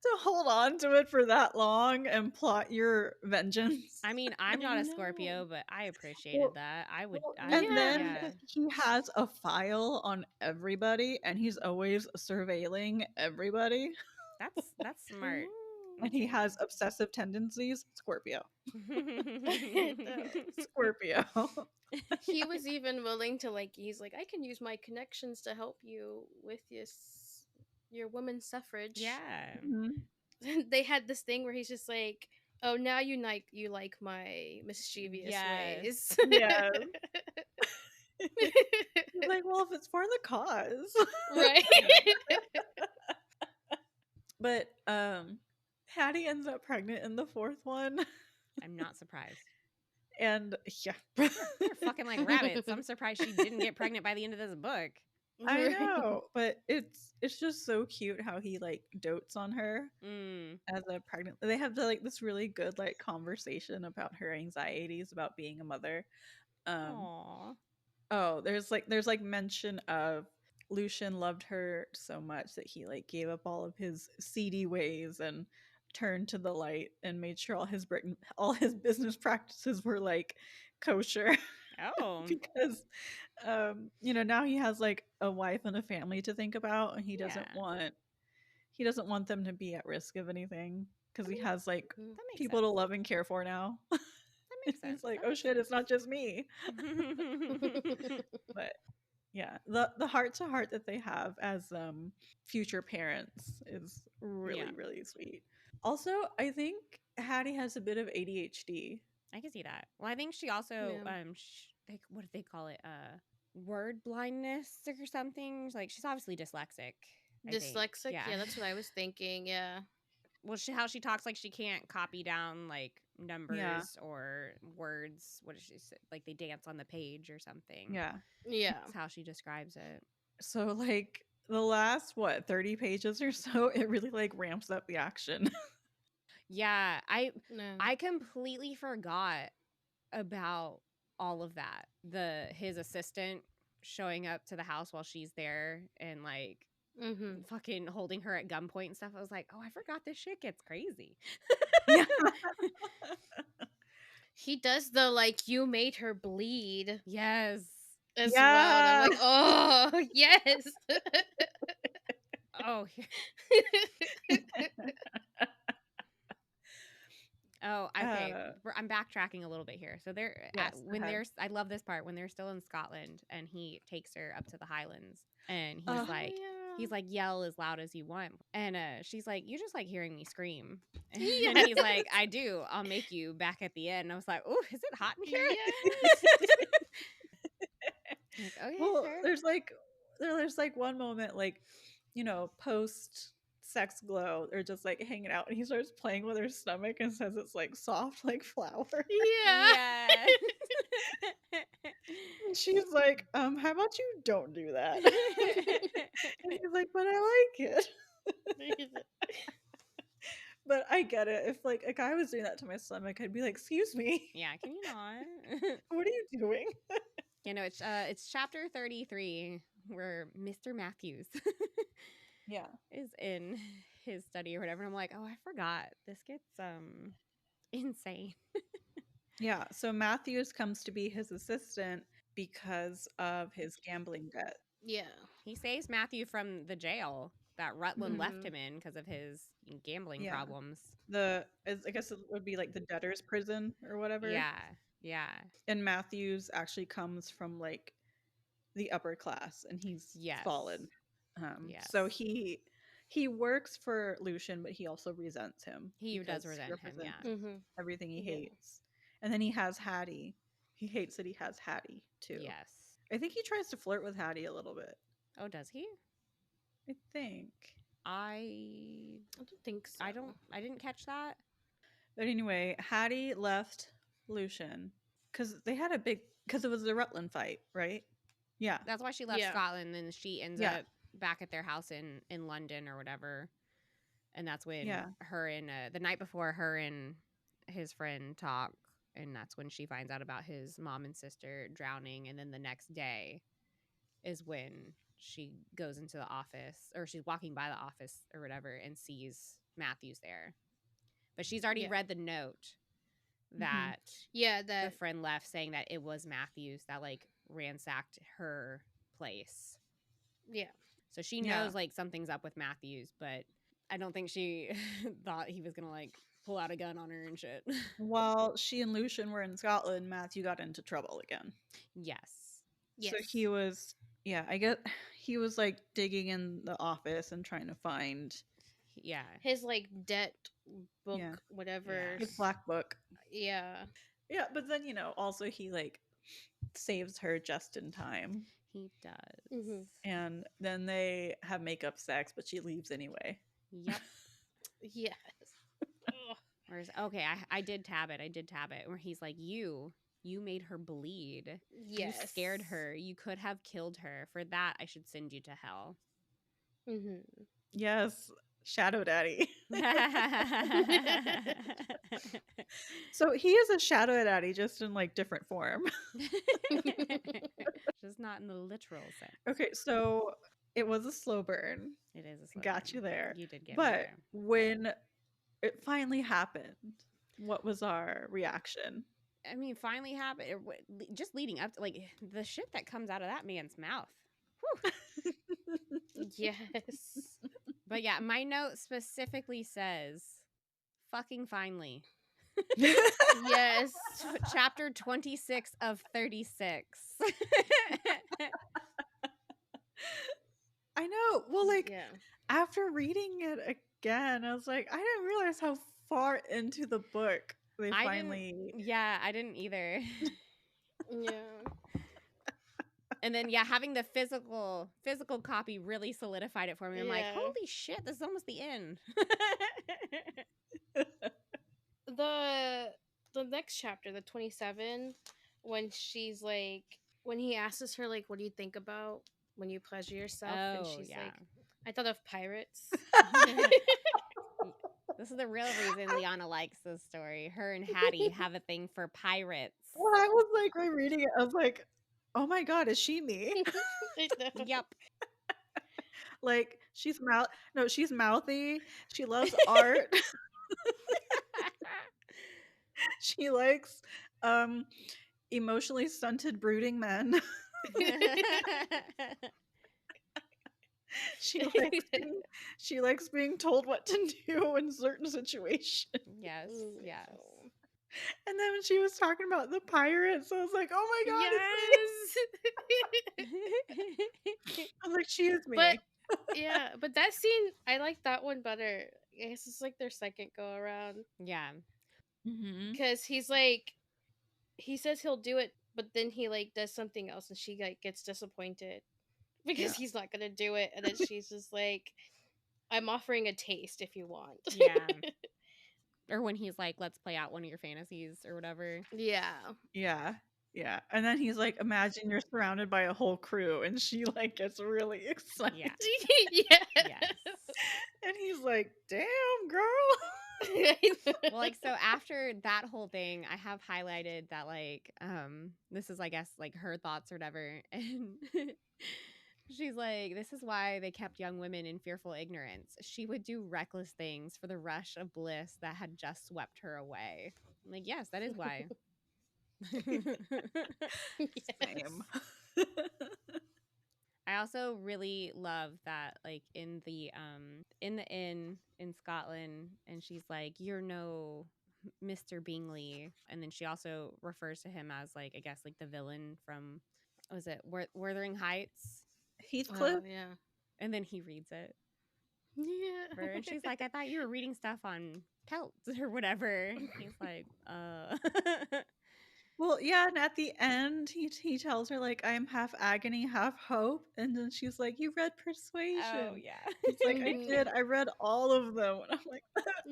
Speaker 2: to hold on to it for that long and plot your vengeance.
Speaker 1: I mean, I'm not
Speaker 3: I
Speaker 1: a
Speaker 3: know.
Speaker 1: Scorpio, but I appreciated
Speaker 2: Well,
Speaker 1: that. I would.
Speaker 2: and
Speaker 3: Yeah.
Speaker 2: then
Speaker 1: Yeah.
Speaker 2: he has a file on everybody and he's always surveilling everybody.
Speaker 1: That's smart.
Speaker 2: And he
Speaker 1: Okay.
Speaker 2: has obsessive tendencies. Scorpio.
Speaker 3: No.
Speaker 2: Scorpio.
Speaker 3: He was even willing to like. He's like, I can use my connections to help you with your women's suffrage.
Speaker 1: Yeah.
Speaker 2: Mhm.
Speaker 3: They had this thing where he's just like, oh, now you like my mischievous
Speaker 1: Yes.
Speaker 3: ways.
Speaker 2: Yes. He's like, well, if it's for the cause.
Speaker 3: Right.
Speaker 2: But Hattie ends up pregnant in the fourth one.
Speaker 1: I'm not surprised.
Speaker 2: And yeah.
Speaker 1: They're fucking like rabbits. I'm surprised she didn't get pregnant by the end of this book.
Speaker 2: I know, but it's just so cute how he like dotes on her as a pregnant. They have like this really good like conversation about her anxieties about being a mother.
Speaker 1: Aww.
Speaker 2: Oh, there's like mention of Lucian loved her so much that he like gave up all of his seedy ways and turned to the light and made sure all his business practices were like kosher.
Speaker 1: Oh.
Speaker 2: Because now he has like a wife and a family to think about and he doesn't
Speaker 1: Yeah.
Speaker 2: want them to be at risk of anything because he has like
Speaker 3: Mm.
Speaker 1: That makes
Speaker 2: people to
Speaker 1: sense.
Speaker 2: love and care for now.
Speaker 1: That makes sense.
Speaker 2: He's like,
Speaker 1: That
Speaker 2: oh
Speaker 1: makes
Speaker 2: shit, it's not just me.
Speaker 1: sense.
Speaker 2: But yeah, the heart to heart that they have as future parents is really
Speaker 1: Yeah.
Speaker 2: really sweet. Also, I think Hattie has a bit of ADHD.
Speaker 1: I can see that. Well, I think she also
Speaker 3: Yeah.
Speaker 1: like what do they call it? Word blindness or something. Like she's obviously dyslexic. I think.
Speaker 3: Dyslexic? Yeah, that's what I was thinking. Yeah.
Speaker 1: Well, how she talks like she can't copy down like numbers or words. What does she say? Like they dance on the page or something.
Speaker 2: Yeah.
Speaker 3: Yeah.
Speaker 1: That's how she describes it.
Speaker 2: So like the last 30 pages or so, it really like ramps up the action.
Speaker 1: Yeah,
Speaker 3: No.
Speaker 1: I completely forgot about all of that. His assistant showing up to the house while she's there and like
Speaker 3: Mm-hmm.
Speaker 1: fucking holding her at gunpoint and stuff. I was like, oh, I forgot this shit gets crazy.
Speaker 2: Yeah.
Speaker 3: He does the like you made her bleed
Speaker 1: Yes.
Speaker 3: as well. And I'm like, oh yes.
Speaker 1: Oh. Oh, okay. I'm backtracking a little bit here. So I love this part when they're still in Scotland and he takes her up to the Highlands and he's like, yell as loud as you want. And she's like, you just like hearing me scream. And he's like, I do. I'll make you back at the end. And I was like, oh, is it hot in here?
Speaker 3: Yes.
Speaker 1: Like, okay,
Speaker 2: Well,
Speaker 1: fair.
Speaker 2: there's like one moment like, post sex glow, they're just like hanging out and he starts playing with her stomach and says it's like soft like flour.
Speaker 3: Yeah.
Speaker 2: And she's like, how about you don't do that? And he's like, but I like it. But I get it. If like a guy was doing that to my stomach, I'd be like, excuse me.
Speaker 1: Yeah, can you not?
Speaker 2: What are you doing?
Speaker 1: It's chapter 33 where Mr. Matthews
Speaker 2: Yeah.
Speaker 1: is in his study or whatever. And I'm like, oh, I forgot. This gets insane.
Speaker 2: Yeah. So Matthews comes to be his assistant because of his gambling debt.
Speaker 3: Yeah.
Speaker 1: He saves Matthew from the jail that Rutland left
Speaker 3: Mhm.
Speaker 1: him in because of his gambling
Speaker 2: Yeah.
Speaker 1: problems.
Speaker 2: I guess it would be like the debtor's prison or whatever.
Speaker 1: Yeah.
Speaker 2: And Matthews actually comes from like the upper class and he's
Speaker 1: Yes.
Speaker 2: fallen.
Speaker 1: Yes.
Speaker 2: So he he works for Lucian, but he also resents him.
Speaker 1: He does
Speaker 2: because he
Speaker 1: resent him,
Speaker 2: represents
Speaker 1: yeah.
Speaker 3: Mm-hmm.
Speaker 2: everything he
Speaker 3: Yeah.
Speaker 2: hates. And then he has Hattie. He hates that he has Hattie too.
Speaker 1: Yes.
Speaker 2: I think he tries to flirt with Hattie a little bit.
Speaker 1: Oh, does he?
Speaker 2: I think.
Speaker 1: I
Speaker 3: don't think so.
Speaker 1: I didn't catch that.
Speaker 2: But anyway, Hattie left Lucian because they had because it was the Rutland fight, right? Yeah.
Speaker 1: That's why she left
Speaker 3: Yeah.
Speaker 1: Scotland, and she ends
Speaker 2: Yeah.
Speaker 1: up back at their house in London or whatever. And that's when
Speaker 2: Yeah.
Speaker 1: her and the night before, her and his friend talk, and that's when she finds out about his mom and sister drowning. And then the next day is when she goes into the office, or she's walking by the office or whatever, and sees Matthews there. But she's already
Speaker 3: Yeah.
Speaker 1: read the note that
Speaker 3: Yeah,
Speaker 1: the
Speaker 3: that
Speaker 1: friend left, saying that it was Matthews that like ransacked her place.
Speaker 3: yeah.
Speaker 1: So she
Speaker 2: Yeah.
Speaker 1: knows like something's up with Matthews, but I don't think she thought he was gonna like pull out a gun on her and shit.
Speaker 2: While she and Lucian were in Scotland, Matthew got into trouble again.
Speaker 1: Yes.
Speaker 3: Yes.
Speaker 2: So he was, I guess he was like digging in the office and trying to find
Speaker 1: Yeah.
Speaker 3: his like debt book,
Speaker 2: Yeah.
Speaker 3: whatever.
Speaker 1: Yeah.
Speaker 2: his black book.
Speaker 3: Yeah.
Speaker 2: Yeah, but then also he like saves her just in time,
Speaker 1: He does.
Speaker 3: Mhm.
Speaker 2: and then they have makeup sex, but she leaves anyway.
Speaker 1: Yep.
Speaker 3: Yes. Ugh.
Speaker 1: Whereas, okay, I did tab it. Where he's like, you made her bleed.
Speaker 3: Yes.
Speaker 1: You scared her. You could have killed her. For that, I should send you to hell.
Speaker 3: Mhm.
Speaker 2: Yes, Shadow Daddy. So he is a Shadow Daddy, just in like different form.
Speaker 1: Just not in the literal sense.
Speaker 2: Okay, so it was a slow burn.
Speaker 1: It is a slow
Speaker 2: Got
Speaker 1: burn.
Speaker 2: you there.
Speaker 1: You did get me
Speaker 2: But
Speaker 1: there.
Speaker 2: when it finally happened, what was our reaction?
Speaker 1: I mean, finally happened. Just leading up to like the shit that comes out of that man's mouth. Whew.
Speaker 3: Yes.
Speaker 1: But yeah, my note specifically says, "Fucking finally."
Speaker 3: Yes.
Speaker 1: Chapter 26 of 36.
Speaker 2: I know. Well, like
Speaker 3: Yeah.
Speaker 2: after reading it again, I was like, I didn't realize how far into the book they finally.
Speaker 1: Yeah, I didn't either.
Speaker 3: Yeah.
Speaker 1: And then yeah, having the physical copy really solidified it for me. I'm like,
Speaker 3: Yeah.
Speaker 1: holy shit, this is almost the end.
Speaker 3: The next chapter, the 27, when she's like, when he asks her like, what do you think about when you pleasure yourself? And
Speaker 1: Oh,
Speaker 3: she's
Speaker 1: yeah.
Speaker 3: like, I thought of pirates.
Speaker 1: This is the real reason Liana likes this story. Her and Hattie have a thing for pirates.
Speaker 2: Well, I was like rereading it. I was like, oh my god, is she me?
Speaker 1: Yep.
Speaker 2: Like she's mouthy. She loves art. She likes emotionally stunted brooding men. She likes being told what to do in certain situations.
Speaker 1: Yes, yes.
Speaker 2: And then when she was talking about the pirates, I was like, oh my god, it's me. I was like, she is me.
Speaker 3: But yeah, but that scene, I like that one better. I guess it's like their second go around.
Speaker 1: Yeah.
Speaker 3: Because he's like, he says he'll do it, but then he like does something else, and she like gets disappointed because he's not gonna do it, and then she's just like, I'm offering a taste if you want.
Speaker 1: Yeah. Or when he's like, let's play out one of your fantasies or whatever.
Speaker 3: Yeah.
Speaker 2: Yeah. Yeah. And then he's like, imagine you're surrounded by a whole crew, and she like gets really excited.
Speaker 1: Yeah.
Speaker 3: Yes.
Speaker 1: Yes.
Speaker 2: And he's like, damn, girl.
Speaker 1: Well, like, so after that whole thing, I have highlighted that, like, this is, I guess, like, her thoughts or whatever. And she's like, this is why they kept young women in fearful ignorance. She would do reckless things for the rush of bliss that had just swept her away. I'm like, yes, that is why.
Speaker 2: Same.
Speaker 1: I also really love that, like, in the inn in Scotland, and she's like, you're no Mr. Bingley, and then she also refers to him as, like, I guess, like, the villain from, was it Wuthering Heights?
Speaker 2: Heathcliff.
Speaker 3: Oh, yeah.
Speaker 1: And then he reads it.
Speaker 3: Yeah.
Speaker 1: And she's like, I thought you were reading stuff on pelts or whatever. And he's like,
Speaker 2: Well, yeah, and at the end, he tells her like, "I'm half agony, half hope," and then she's like, "You read
Speaker 1: Oh,
Speaker 2: Persuasion?"
Speaker 1: yeah.
Speaker 2: He's like, "I
Speaker 3: Mhm.
Speaker 2: did. I read all of them." And I'm like,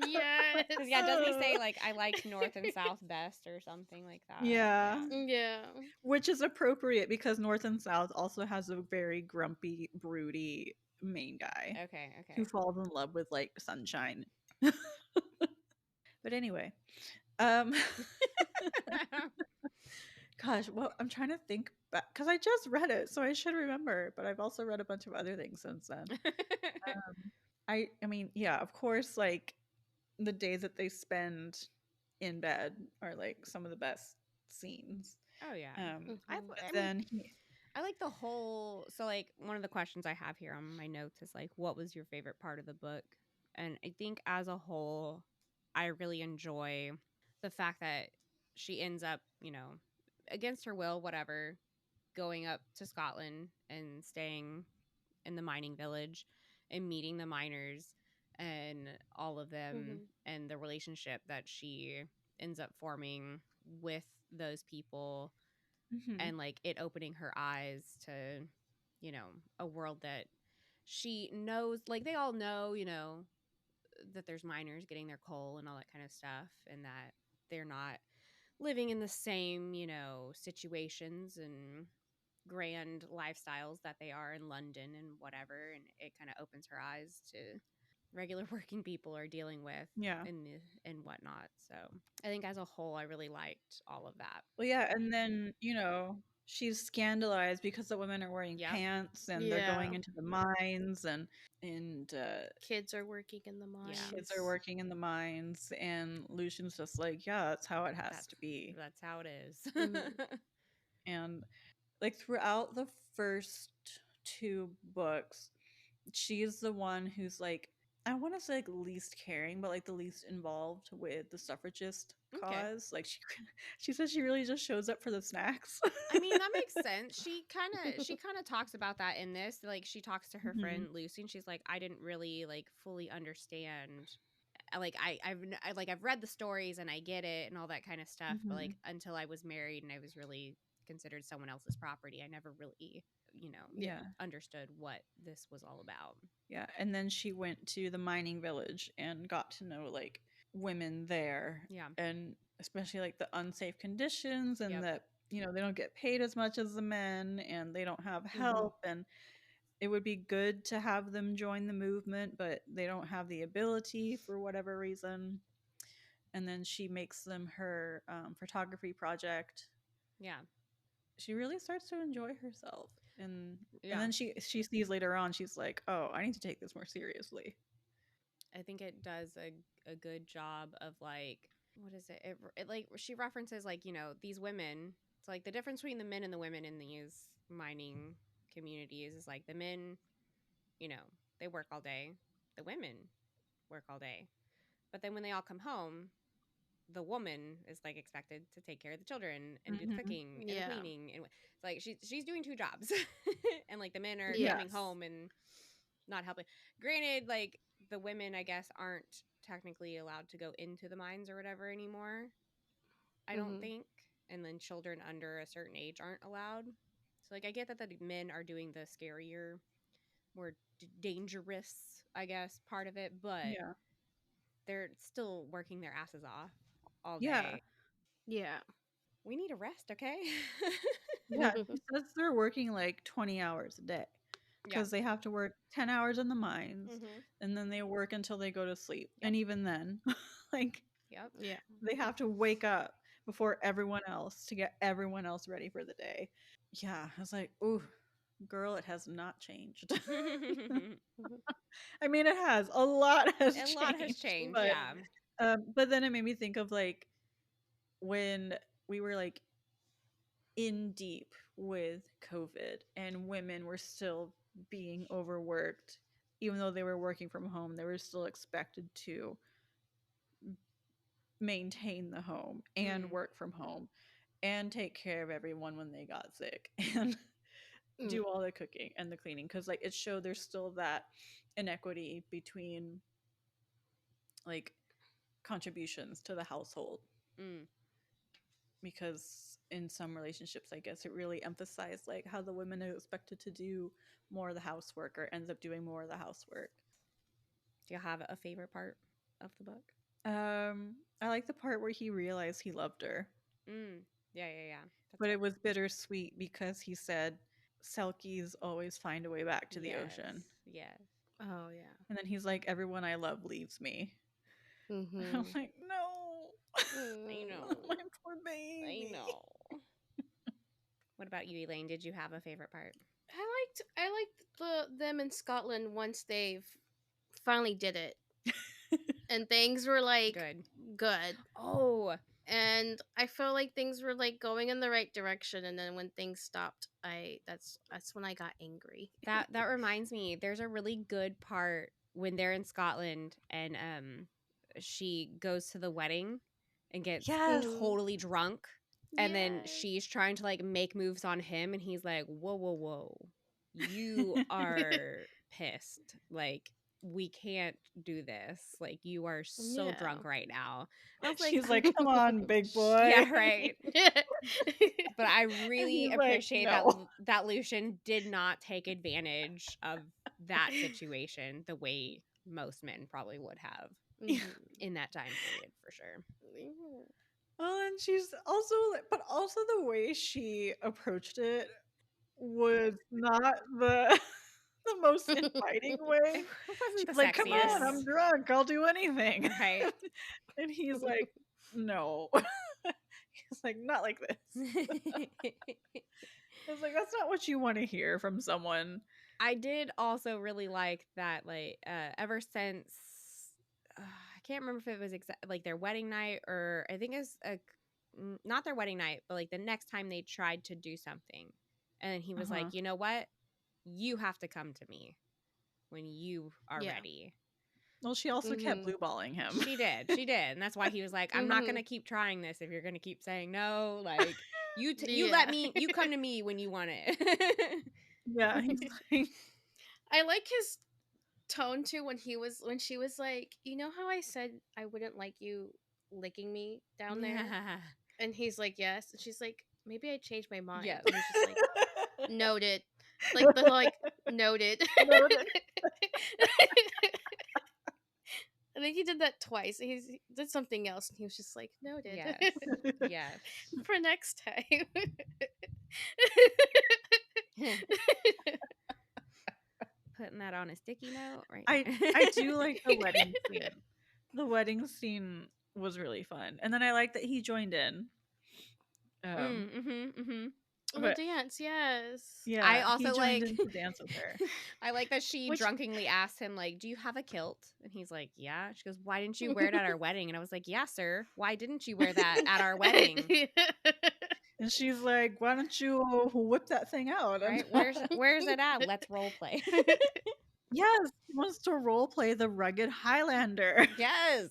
Speaker 3: Yes.
Speaker 1: Because, yeah, doesn't he say, like, I liked North and South best or something like that?
Speaker 2: Yeah.
Speaker 3: Yeah.
Speaker 2: Which is appropriate because North and South also has a very grumpy, broody main guy
Speaker 1: Okay,
Speaker 2: who
Speaker 1: okay.
Speaker 2: falls in love with like sunshine. But anyway, um, gosh, well, I'm trying to think back because I just read it, so I should remember. But I've also read a bunch of other things since then. I mean, yeah, of course, like the days that they spend in bed are like some of the best scenes.
Speaker 1: Oh, yeah.
Speaker 3: Mhm.
Speaker 2: But
Speaker 1: I mean,
Speaker 2: then
Speaker 1: I like the whole. So, like, one of the questions I have here on my notes is, like, what was your favorite part of the book? And I think as a whole, I really enjoy the fact that she ends up, against her will, whatever, going up to Scotland and staying in the mining village and meeting the miners and all of them
Speaker 3: Mhm.
Speaker 1: and the relationship that she ends up forming with those people
Speaker 2: Mhm.
Speaker 1: and like it opening her eyes to a world that she knows, like they all know, that there's miners getting their coal and all that kind of stuff and that they're not living in the same situations and grand lifestyles that they are in London and whatever, and it kind of opens her eyes to regular working people are dealing with
Speaker 2: yeah.
Speaker 1: and whatnot. So I think as a whole, I really liked all of that.
Speaker 2: Well, yeah, and then, she's scandalized because the women are wearing
Speaker 1: Yep.
Speaker 2: pants and they're going
Speaker 3: Yeah.
Speaker 2: into the mines and
Speaker 3: Kids are working in the mines.
Speaker 2: kids are working in the mines and Lucian's just like, yeah, that's how it has to be.
Speaker 1: That's how it is.
Speaker 3: Mhm.
Speaker 2: And like throughout the first two books, she's the one who's like, I want to say like least caring, but like the least involved with the suffragist
Speaker 1: Okay.
Speaker 2: cause. Like she says she really just shows up for the snacks.
Speaker 1: I mean, that makes sense. She kind of talks about that in this. Like she talks to her
Speaker 2: Mhm.
Speaker 1: friend Lucy and she's like, I didn't really like fully understand. Like I've read the stories and I get it and all that kind of stuff, but like
Speaker 2: Mhm.
Speaker 1: until I was married and I was really considered someone else's property, I never really,
Speaker 2: Yeah.
Speaker 1: understood what this was all about.
Speaker 2: Yeah, and then she went to the mining village and got to know like women there
Speaker 1: Yeah.
Speaker 2: and especially like the unsafe conditions and
Speaker 1: Yep.
Speaker 2: that they don't get paid as much as the men and they don't have
Speaker 3: Mhm.
Speaker 2: help and it would be good to have them join the movement but they don't have the ability for whatever reason. And then she makes them her photography project.
Speaker 1: Yeah.
Speaker 2: She really starts to enjoy herself and
Speaker 1: Yeah.
Speaker 2: then she sees later on she's like, oh, I need to take this more seriously.
Speaker 1: I think it does a good job of like, what is it? It like she references like, these women. It's like the difference between the men and the women in these mining communities is like the men, you know, they work all day. The women work all day. But then when they all come home, the woman is like expected to take care of the children and do the
Speaker 2: Mhm.
Speaker 1: cooking and the
Speaker 3: Yeah.
Speaker 1: cleaning and it's like she's doing two jobs. And like the men are
Speaker 3: Yeah.
Speaker 1: coming home and not helping. Granted, like the women I guess aren't technically allowed to go into the mines or whatever anymore. I don't
Speaker 3: Mhm.
Speaker 1: think. And then children under a certain age aren't allowed. So like I get that the men are doing the scarier, more dangerous, I guess, part of it, but
Speaker 2: Yeah.
Speaker 1: they're still working their asses off all
Speaker 2: Yeah.
Speaker 1: day.
Speaker 3: Yeah.
Speaker 1: We need a rest, okay?
Speaker 2: Yeah, she says they're working like 20 hours a day
Speaker 1: Yeah.
Speaker 2: because they have to work 10 hours in the mines
Speaker 1: Mm-hmm.
Speaker 2: and then they work until they go to sleep.
Speaker 1: Yep.
Speaker 2: And even then, like
Speaker 1: Yep.
Speaker 3: Yeah.
Speaker 2: they have to wake up before everyone else to get everyone else ready for the day. Yeah, I was like, ooh, girl, it has not changed.
Speaker 3: Mhm.
Speaker 2: I mean, it has. A lot has
Speaker 1: A
Speaker 2: changed.
Speaker 1: lot has changed,
Speaker 2: But,
Speaker 1: yeah.
Speaker 2: but then it made me think of like when we were like in deep with COVID and women were still being overworked. Even though they were working from home, they were still expected to maintain the home and
Speaker 1: Mm.
Speaker 2: work from home and take care of everyone when they got sick. And do all the cooking and the cleaning, because like it showed there's still that inequity between like contributions to the household, because in some relationships I guess it really emphasized like how the women are expected to do more of the housework or ends up doing more of the housework.
Speaker 1: Do you have a favorite part of the book?
Speaker 2: I like the part where he realized he loved her.
Speaker 1: Yeah.
Speaker 2: But it was bittersweet because he said Selkies always find a way back to the ocean.
Speaker 1: Yes.
Speaker 3: Oh yeah.
Speaker 2: And then he's like, everyone I love leaves me. I'm like, no.
Speaker 1: I know.
Speaker 2: My poor baby.
Speaker 1: I know. What about you, Elaine? Did you have a favorite part?
Speaker 3: I liked them in Scotland once they've finally did it. And things were like good.
Speaker 1: Oh.
Speaker 3: And I felt like things were like going in the right direction, and then when things stopped, that's when I got angry.
Speaker 1: That reminds me, there's a really good part when they're in Scotland and she goes to the wedding and gets totally drunk, and then she's trying to like make moves on him, and he's like, whoa, you are pissed, like we can't do this, like you are so drunk right now. I was like,
Speaker 2: she's like, come on, big boy.
Speaker 1: Yeah, right. But I really appreciate that Lucian did not take advantage of that situation the way most men probably would have in that time period, for sure.
Speaker 2: Well, and she's also, but also the way she approached it was not the most inviting way.
Speaker 1: Wasn't the
Speaker 2: Like, come on, I'm
Speaker 1: sexiest.
Speaker 2: drunk, I'll do anything.
Speaker 1: Right.
Speaker 2: And he's like, no. He's like, not like this. I was like, that's not what you want to hear from someone.
Speaker 1: I did also really like that, like, ever since I can't remember if it was like their wedding night, or I think it's not their wedding night, but like the next time they tried to do something, and then he was like, you know what, you have to come to me when you are ready.
Speaker 2: Well, she also kept blue balling him.
Speaker 1: She did, and that's why he was like, I'm not gonna keep trying this if you're gonna keep saying no. Like, you let me, you come to me when you want it.
Speaker 2: Yeah, he's like,
Speaker 3: I like his tone too when she was like, you know how I said I wouldn't like you licking me down there, and he's like, yes, and she's like, maybe I changed my mind.
Speaker 1: Yes.
Speaker 3: And he's just like, noted, like the like noted. I think he did that twice. He did something else, and he was just like, noted.
Speaker 1: Yes. Yes.
Speaker 3: For next time.
Speaker 1: Putting that on a sticky note, right?
Speaker 2: I do like the wedding scene. The wedding scene was really fun, and then I like that he joined in.
Speaker 3: The dance, yes.
Speaker 2: Yeah,
Speaker 1: I also
Speaker 2: he
Speaker 1: like
Speaker 2: joined in to dance with her.
Speaker 1: I like that she drunkenly asked him, like, do you have a kilt? And he's like, yeah. She goes, why didn't you wear it at our wedding? And I was like, yeah, sir. Why didn't you wear that at our wedding?
Speaker 2: And she's like, why don't you whip that thing out?
Speaker 1: Right? Where's it at? Let's role play.
Speaker 2: Yes, he wants to role play the rugged Highlander.
Speaker 1: Yes.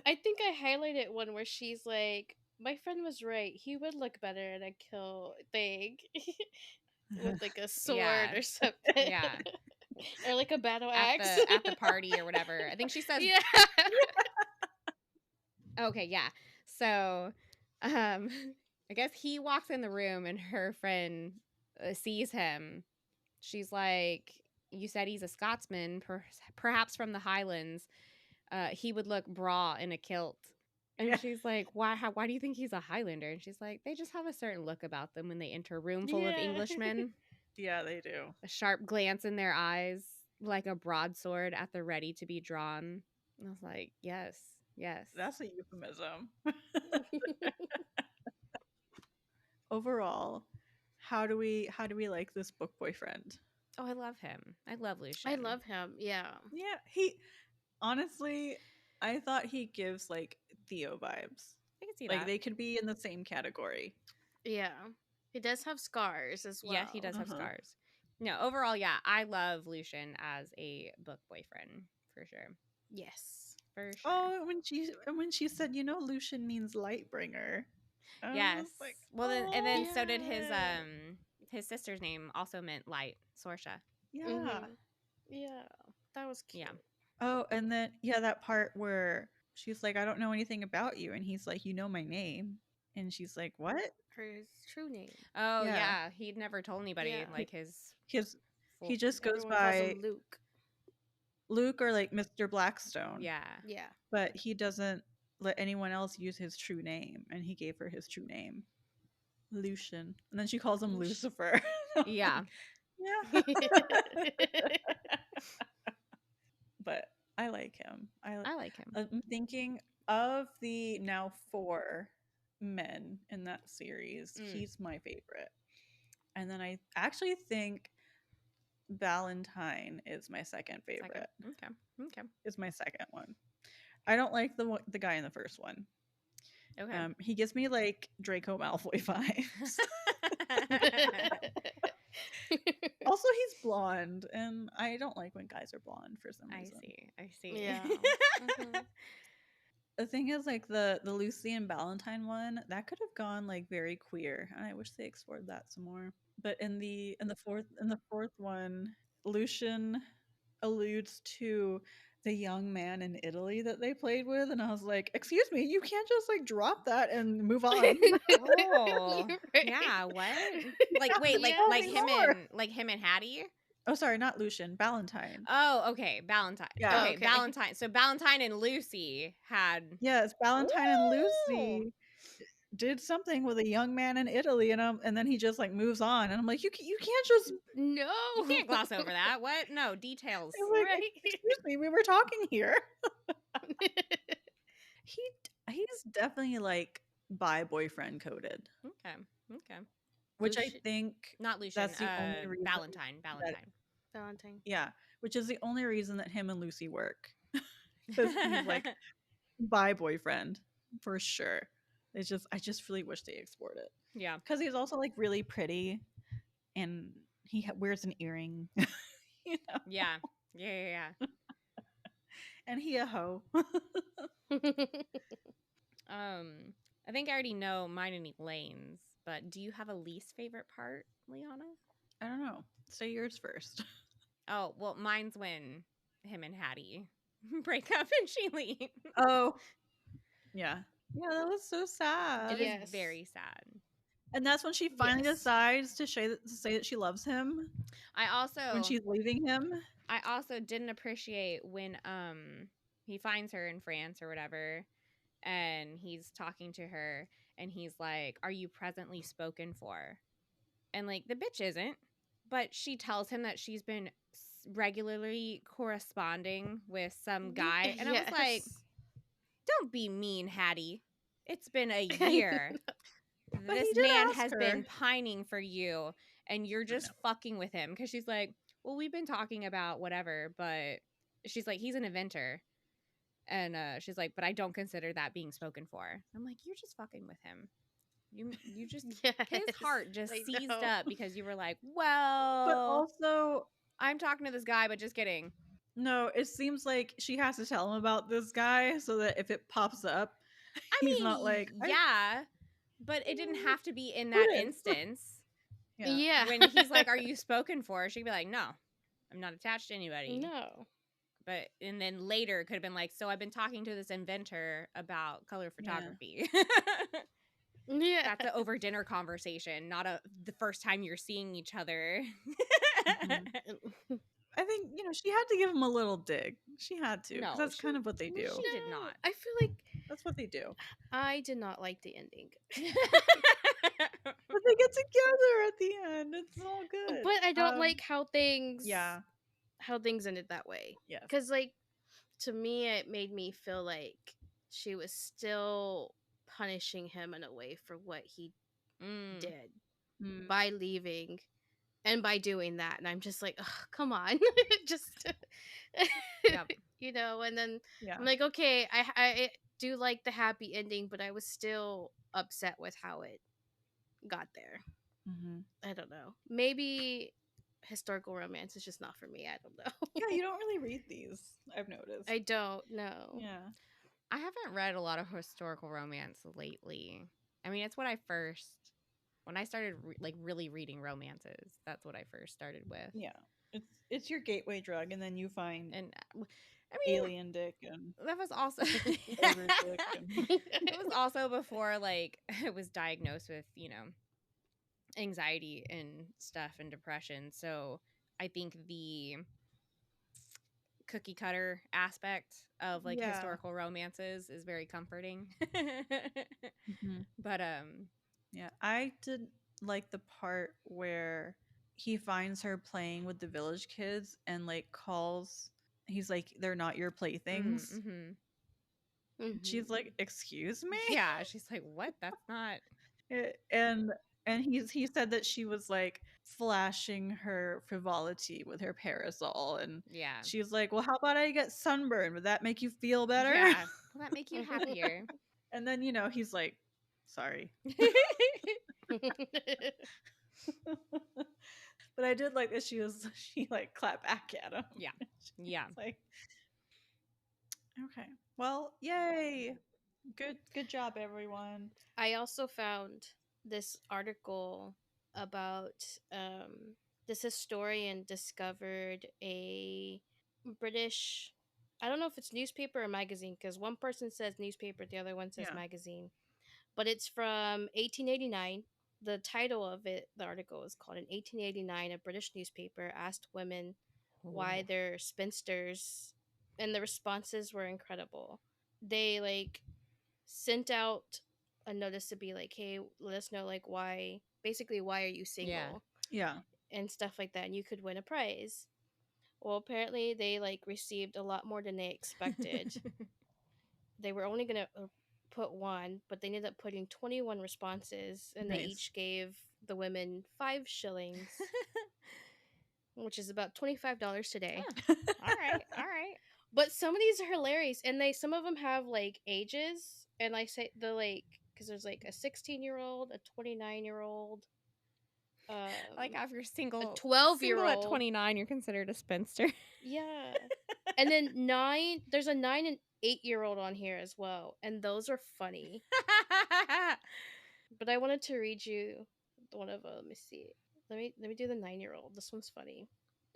Speaker 3: I think I highlighted one where she's like, my friend was right. He would look better in a kill thing. With like a sword or something.
Speaker 1: Yeah.
Speaker 3: Or like a battle axe.
Speaker 1: At the party or whatever. I think she says.
Speaker 3: Yeah.
Speaker 1: Okay, yeah. So, I guess he walks in the room and her friend sees him. She's like, you said he's a Scotsman, perhaps from the Highlands. He would look braw in a kilt. And she's like, why do you think he's a Highlander? And she's like, they just have a certain look about them when they enter a room full of Englishmen.
Speaker 2: Yeah, they do.
Speaker 1: A sharp glance in their eyes, like a broadsword at the ready to be drawn. And I was like, yes.
Speaker 2: That's a euphemism. Overall, how do we like this book boyfriend?
Speaker 1: Oh, I love him. I love Lucian.
Speaker 3: I love him. Yeah.
Speaker 2: Yeah, he honestly, I thought he gives like Theo vibes.
Speaker 1: I can see
Speaker 2: like
Speaker 1: that.
Speaker 2: They could be in the same category.
Speaker 3: Yeah. He does have scars as well.
Speaker 1: Yes, he does have scars. No, overall, yeah, I love Lucian as a book boyfriend for sure.
Speaker 3: Yes,
Speaker 1: for sure.
Speaker 2: Oh, when she said, you know, Lucian means light bringer.
Speaker 1: Yes. Like, well, then, and then so did his his sister's name also meant light, Sorsha.
Speaker 2: Yeah.
Speaker 3: Mhm. Yeah, that was cute.
Speaker 1: Yeah.
Speaker 2: Oh, and then that part where she's like, I don't know anything about you, and he's like, you know my name, and she's like, what?
Speaker 3: Her true name.
Speaker 1: Oh
Speaker 2: Yeah.
Speaker 1: yeah, he'd never told anybody
Speaker 3: Yeah.
Speaker 1: like his.
Speaker 2: He just goes
Speaker 3: Everyone calls
Speaker 2: by
Speaker 3: him Luke.
Speaker 2: Luke or like Mr. Blackstone.
Speaker 1: Yeah.
Speaker 3: Yeah.
Speaker 2: But he doesn't let anyone else use his true name, and he gave her his true name, Lucian, and then she calls him Lucifer.
Speaker 1: Yeah.
Speaker 2: Yeah. But I like him.
Speaker 1: I like him.
Speaker 2: I'm thinking of the now 4 men in that series. He's my favorite. And then I actually think Valentine is my second favorite.
Speaker 1: Okay.
Speaker 2: Is my second one. I don't like the guy in the first one.
Speaker 1: Okay.
Speaker 2: He gives me like Draco Malfoy vibes. Also, he's blonde, and I don't like when guys are blonde for some reason.
Speaker 1: I see.
Speaker 3: Yeah. Mhm.
Speaker 2: The thing is, like the Lucy and Valentine one, that could have gone like very queer, and I wish they explored that some more. But in the fourth one, Lucian alludes to the young man in Italy that they played with, and I was like, "Excuse me, you can't just like drop that and move on."
Speaker 1: Oh,
Speaker 3: You're right.
Speaker 1: yeah. What? Like, wait,
Speaker 3: Yeah.
Speaker 1: like him and Hattie.
Speaker 2: Oh, sorry, not Lucian, Valentine.
Speaker 1: Oh, okay, Valentine.
Speaker 2: Yeah.
Speaker 1: Okay,
Speaker 3: Okay.
Speaker 1: Valentine. So Valentine and Lucy had.
Speaker 2: Yes, Valentine and
Speaker 1: Ooh.
Speaker 2: Lucy did something with a young man in Italy, and then he just like moves on, and I'm like, you can't just
Speaker 3: No.
Speaker 1: You can't gloss over that. What? No details.
Speaker 2: I'm like,
Speaker 3: Right.
Speaker 2: excuse me, we were talking here. He's definitely like bi boyfriend coded,
Speaker 1: Okay.
Speaker 2: which I
Speaker 3: Lucian-
Speaker 2: think
Speaker 1: Not Lucian.
Speaker 2: that's the only reason
Speaker 1: Valentine.
Speaker 3: Valentine.
Speaker 2: yeah, which is the only reason that him and Lucy work, because he's like bi boyfriend for sure. I just really wish they explored it.
Speaker 1: Yeah.
Speaker 2: Because he's also like really pretty, and he wears an earring, you know,
Speaker 1: Yeah.
Speaker 2: and he a hoe.
Speaker 1: I think I already know mine and Elaine's, but do you have a least favorite part, Liana?
Speaker 2: I don't know. Say yours first.
Speaker 1: Oh, well, mine's when him and Hattie break up and she leaves.
Speaker 2: Oh, yeah, that was so sad.
Speaker 1: It is
Speaker 3: Yes.
Speaker 1: very sad.
Speaker 2: And that's when she finally
Speaker 3: Yes.
Speaker 2: decides to say that she loves him when she's leaving him.
Speaker 1: I also didn't appreciate when he finds her in France or whatever, and he's talking to her, and he's like, "Are you presently spoken for?" And like the bitch isn't, but she tells him that she's been regularly corresponding with some guy, and I was like, "Don't be mean, Hattie. It's been a year.
Speaker 2: But
Speaker 1: This
Speaker 2: he did
Speaker 1: man
Speaker 2: ask
Speaker 1: has
Speaker 2: her.
Speaker 1: been pining for you, and you're just fucking with him." Because she's like, "Well, we've been talking about whatever," but she's like, "He's an inventor." And she's like, "But I don't consider that being spoken for." I'm like, "You're just fucking with him. You just his heart just seized up because you were like, well,
Speaker 2: But also,
Speaker 1: I'm talking to this guy, but just kidding."
Speaker 2: no, it seems like she has to tell him about this guy so that if it pops up, he's not like,
Speaker 1: yeah, but it didn't have to be in that instance.
Speaker 3: Yeah.
Speaker 1: When he's like, "Are you spoken for?" She'd be like, "No, I'm not attached to anybody."
Speaker 3: No.
Speaker 1: But and then later it could have been like, "So I've been talking to this inventor about color photography."
Speaker 3: Yeah.
Speaker 1: That's an over dinner conversation, not the first time you're seeing each other.
Speaker 2: I think, she had to give him a little dig. She had to. 'Cause
Speaker 1: No,
Speaker 2: that's kind of what they do.
Speaker 1: She did not.
Speaker 3: I feel like
Speaker 2: That's what they do.
Speaker 3: I did not like the ending.
Speaker 2: But they get together at the end. It's all good.
Speaker 3: But I don't like how things ended that way.
Speaker 2: Yeah.
Speaker 3: Because, like, to me, it made me feel like she was still punishing him in a way for what he did by leaving and by doing that. And I'm just like, oh, come on. Just, and then I'm like, okay, I do like the happy ending, but I was still upset with how it got there. I don't know. Maybe historical romance is just not for me. I don't know.
Speaker 2: Yeah, you don't really read these, I've noticed.
Speaker 3: I don't know.
Speaker 2: Yeah.
Speaker 1: I haven't read a lot of historical romance lately. I mean, it's what I first when I started really reading romances, that's what I first started with.
Speaker 2: Yeah. It's your gateway drug, and then you find
Speaker 1: And I mean,
Speaker 2: alien dick and
Speaker 1: that was also
Speaker 2: ogre dick and
Speaker 1: it was also before like I was diagnosed with, anxiety and stuff and depression. So I think the cookie cutter aspect of like
Speaker 2: yeah.
Speaker 1: historical romances is very comforting.
Speaker 2: Mhm.
Speaker 1: But
Speaker 2: Yeah, I did like the part where he finds her playing with the village kids and like calls. He's like, "They're not your playthings."
Speaker 1: mhm.
Speaker 2: She's like, "Excuse me?"
Speaker 1: Yeah, she's like, "What? That's not."
Speaker 2: And he said that she was like flashing her frivolity with her parasol, and
Speaker 1: Yeah.
Speaker 2: she's like, "Well, how about I get sunburned? Would that make you feel better?"
Speaker 1: Yeah. Will that make you happier?
Speaker 2: And then he's like, "Sorry." But I did like that she like clapped back at him.
Speaker 1: Yeah.
Speaker 2: She
Speaker 1: Yeah.
Speaker 2: was like, okay, well, yay, good job, everyone.
Speaker 3: I also found this article about this historian discovered a British, I don't know if it's newspaper or magazine, because one person says newspaper, the other one says
Speaker 2: Yeah.
Speaker 3: magazine, but it's from 1889. The title of it, the article is called, "In 1889, a British newspaper asked women why
Speaker 1: Ooh.
Speaker 3: they're spinsters," and the responses were incredible. They like sent out a notice to be like, "Hey, let us know like why, basically why are you single?"
Speaker 2: Yeah.
Speaker 3: and stuff like that, and you could win a prize. Well, apparently they like received a lot more than they expected. They were only gonna put one, but they ended up putting 21 responses, and they
Speaker 2: Nice.
Speaker 3: each gave the women 5 shillings, which is about $25 today.
Speaker 1: All right. All right.
Speaker 3: But some of these are hilarious, and some of them have like ages, and I say the like because there's like a 16-year-old, a 29-year-old,
Speaker 1: Like if you're
Speaker 3: a
Speaker 1: single
Speaker 3: 12-year-old
Speaker 1: at 29, you're considered a spinster.
Speaker 3: Yeah, and then there's a 9 and 8-year-old on here as well, and those are funny. But I wanted to read you one of them. Let me see. Let me do the 9-year-old. This one's funny.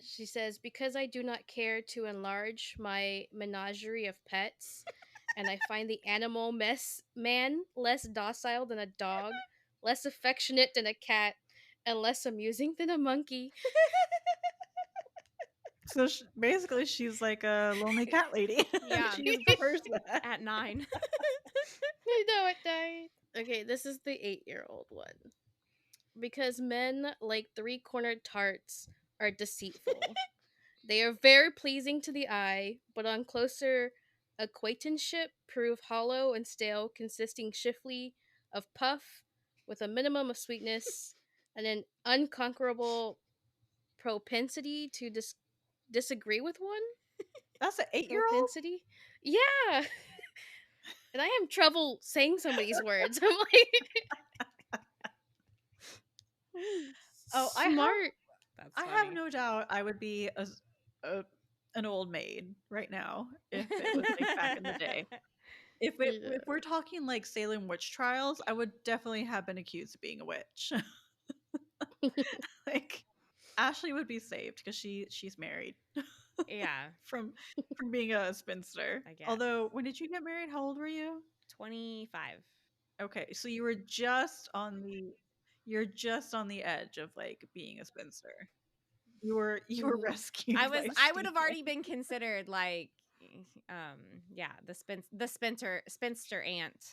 Speaker 3: She says, "Because I do not care to enlarge my menagerie of pets, and I find the animal man less docile than a dog, less affectionate than a cat, and less amusing than a monkey."
Speaker 2: So basically, she's like a lonely cat lady.
Speaker 1: Yeah.
Speaker 2: She prefers that.
Speaker 1: At 9.
Speaker 3: I know it died. Okay, this is the 8-year-old one. "Because men like three-cornered tarts are deceitful. They are very pleasing to the eye, but on closer acquaintanceship prove hollow and stale, consisting chiefly of puff, with a minimum of sweetness, and an unconquerable propensity to disagree with one."
Speaker 2: That's an 8-year-old.
Speaker 3: Propensity? Yeah! And I have trouble saying some of these words. I'm like,
Speaker 2: Oh,
Speaker 3: smart.
Speaker 1: That's
Speaker 2: I
Speaker 1: funny.
Speaker 2: have no doubt I would be an old maid right now if it was like back in the day. If we're talking like Salem witch trials, I would definitely have been accused of being a witch. Like Ashley would be saved because she's married
Speaker 1: Yeah.
Speaker 2: from being a spinster.
Speaker 1: I guess.
Speaker 2: Although, when did you get married? How old were you?
Speaker 1: 25.
Speaker 2: Okay, so you were just on the edge of like being a spinster. You were rescued.
Speaker 1: I
Speaker 2: by
Speaker 1: would have
Speaker 2: Stephen.
Speaker 1: already been considered like the spinster aunt.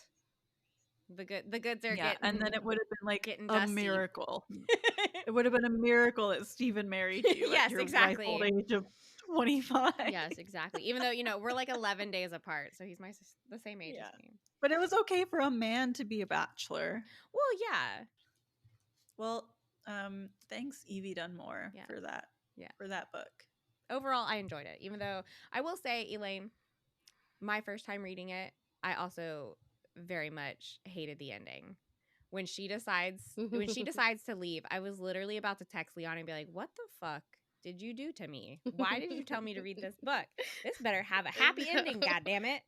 Speaker 1: The goods are
Speaker 2: Yeah,
Speaker 1: getting
Speaker 2: and then it would have been like
Speaker 1: getting
Speaker 2: a
Speaker 1: dusty.
Speaker 2: miracle. It would have been a miracle that Stephen married you
Speaker 1: Yes,
Speaker 2: at your
Speaker 1: exactly.
Speaker 2: ripe old age of 25.
Speaker 1: Yes, exactly. Even though we're like 11 days apart, so he's the same age
Speaker 2: Yeah.
Speaker 1: as me.
Speaker 2: But it was okay for a man to be a bachelor.
Speaker 1: Well, yeah.
Speaker 2: Well, thanks Evie Dunmore
Speaker 1: Yeah.
Speaker 2: for that.
Speaker 1: Yeah.
Speaker 2: For that book.
Speaker 1: Overall, I enjoyed it. Even though I will say, Elaine, my first time reading it, I also very much hated the ending. When she decides to leave, I was literally about to text Leon and be like, "What the fuck did you do to me? Why did you tell me to read this book? This better have a happy ending, goddammit.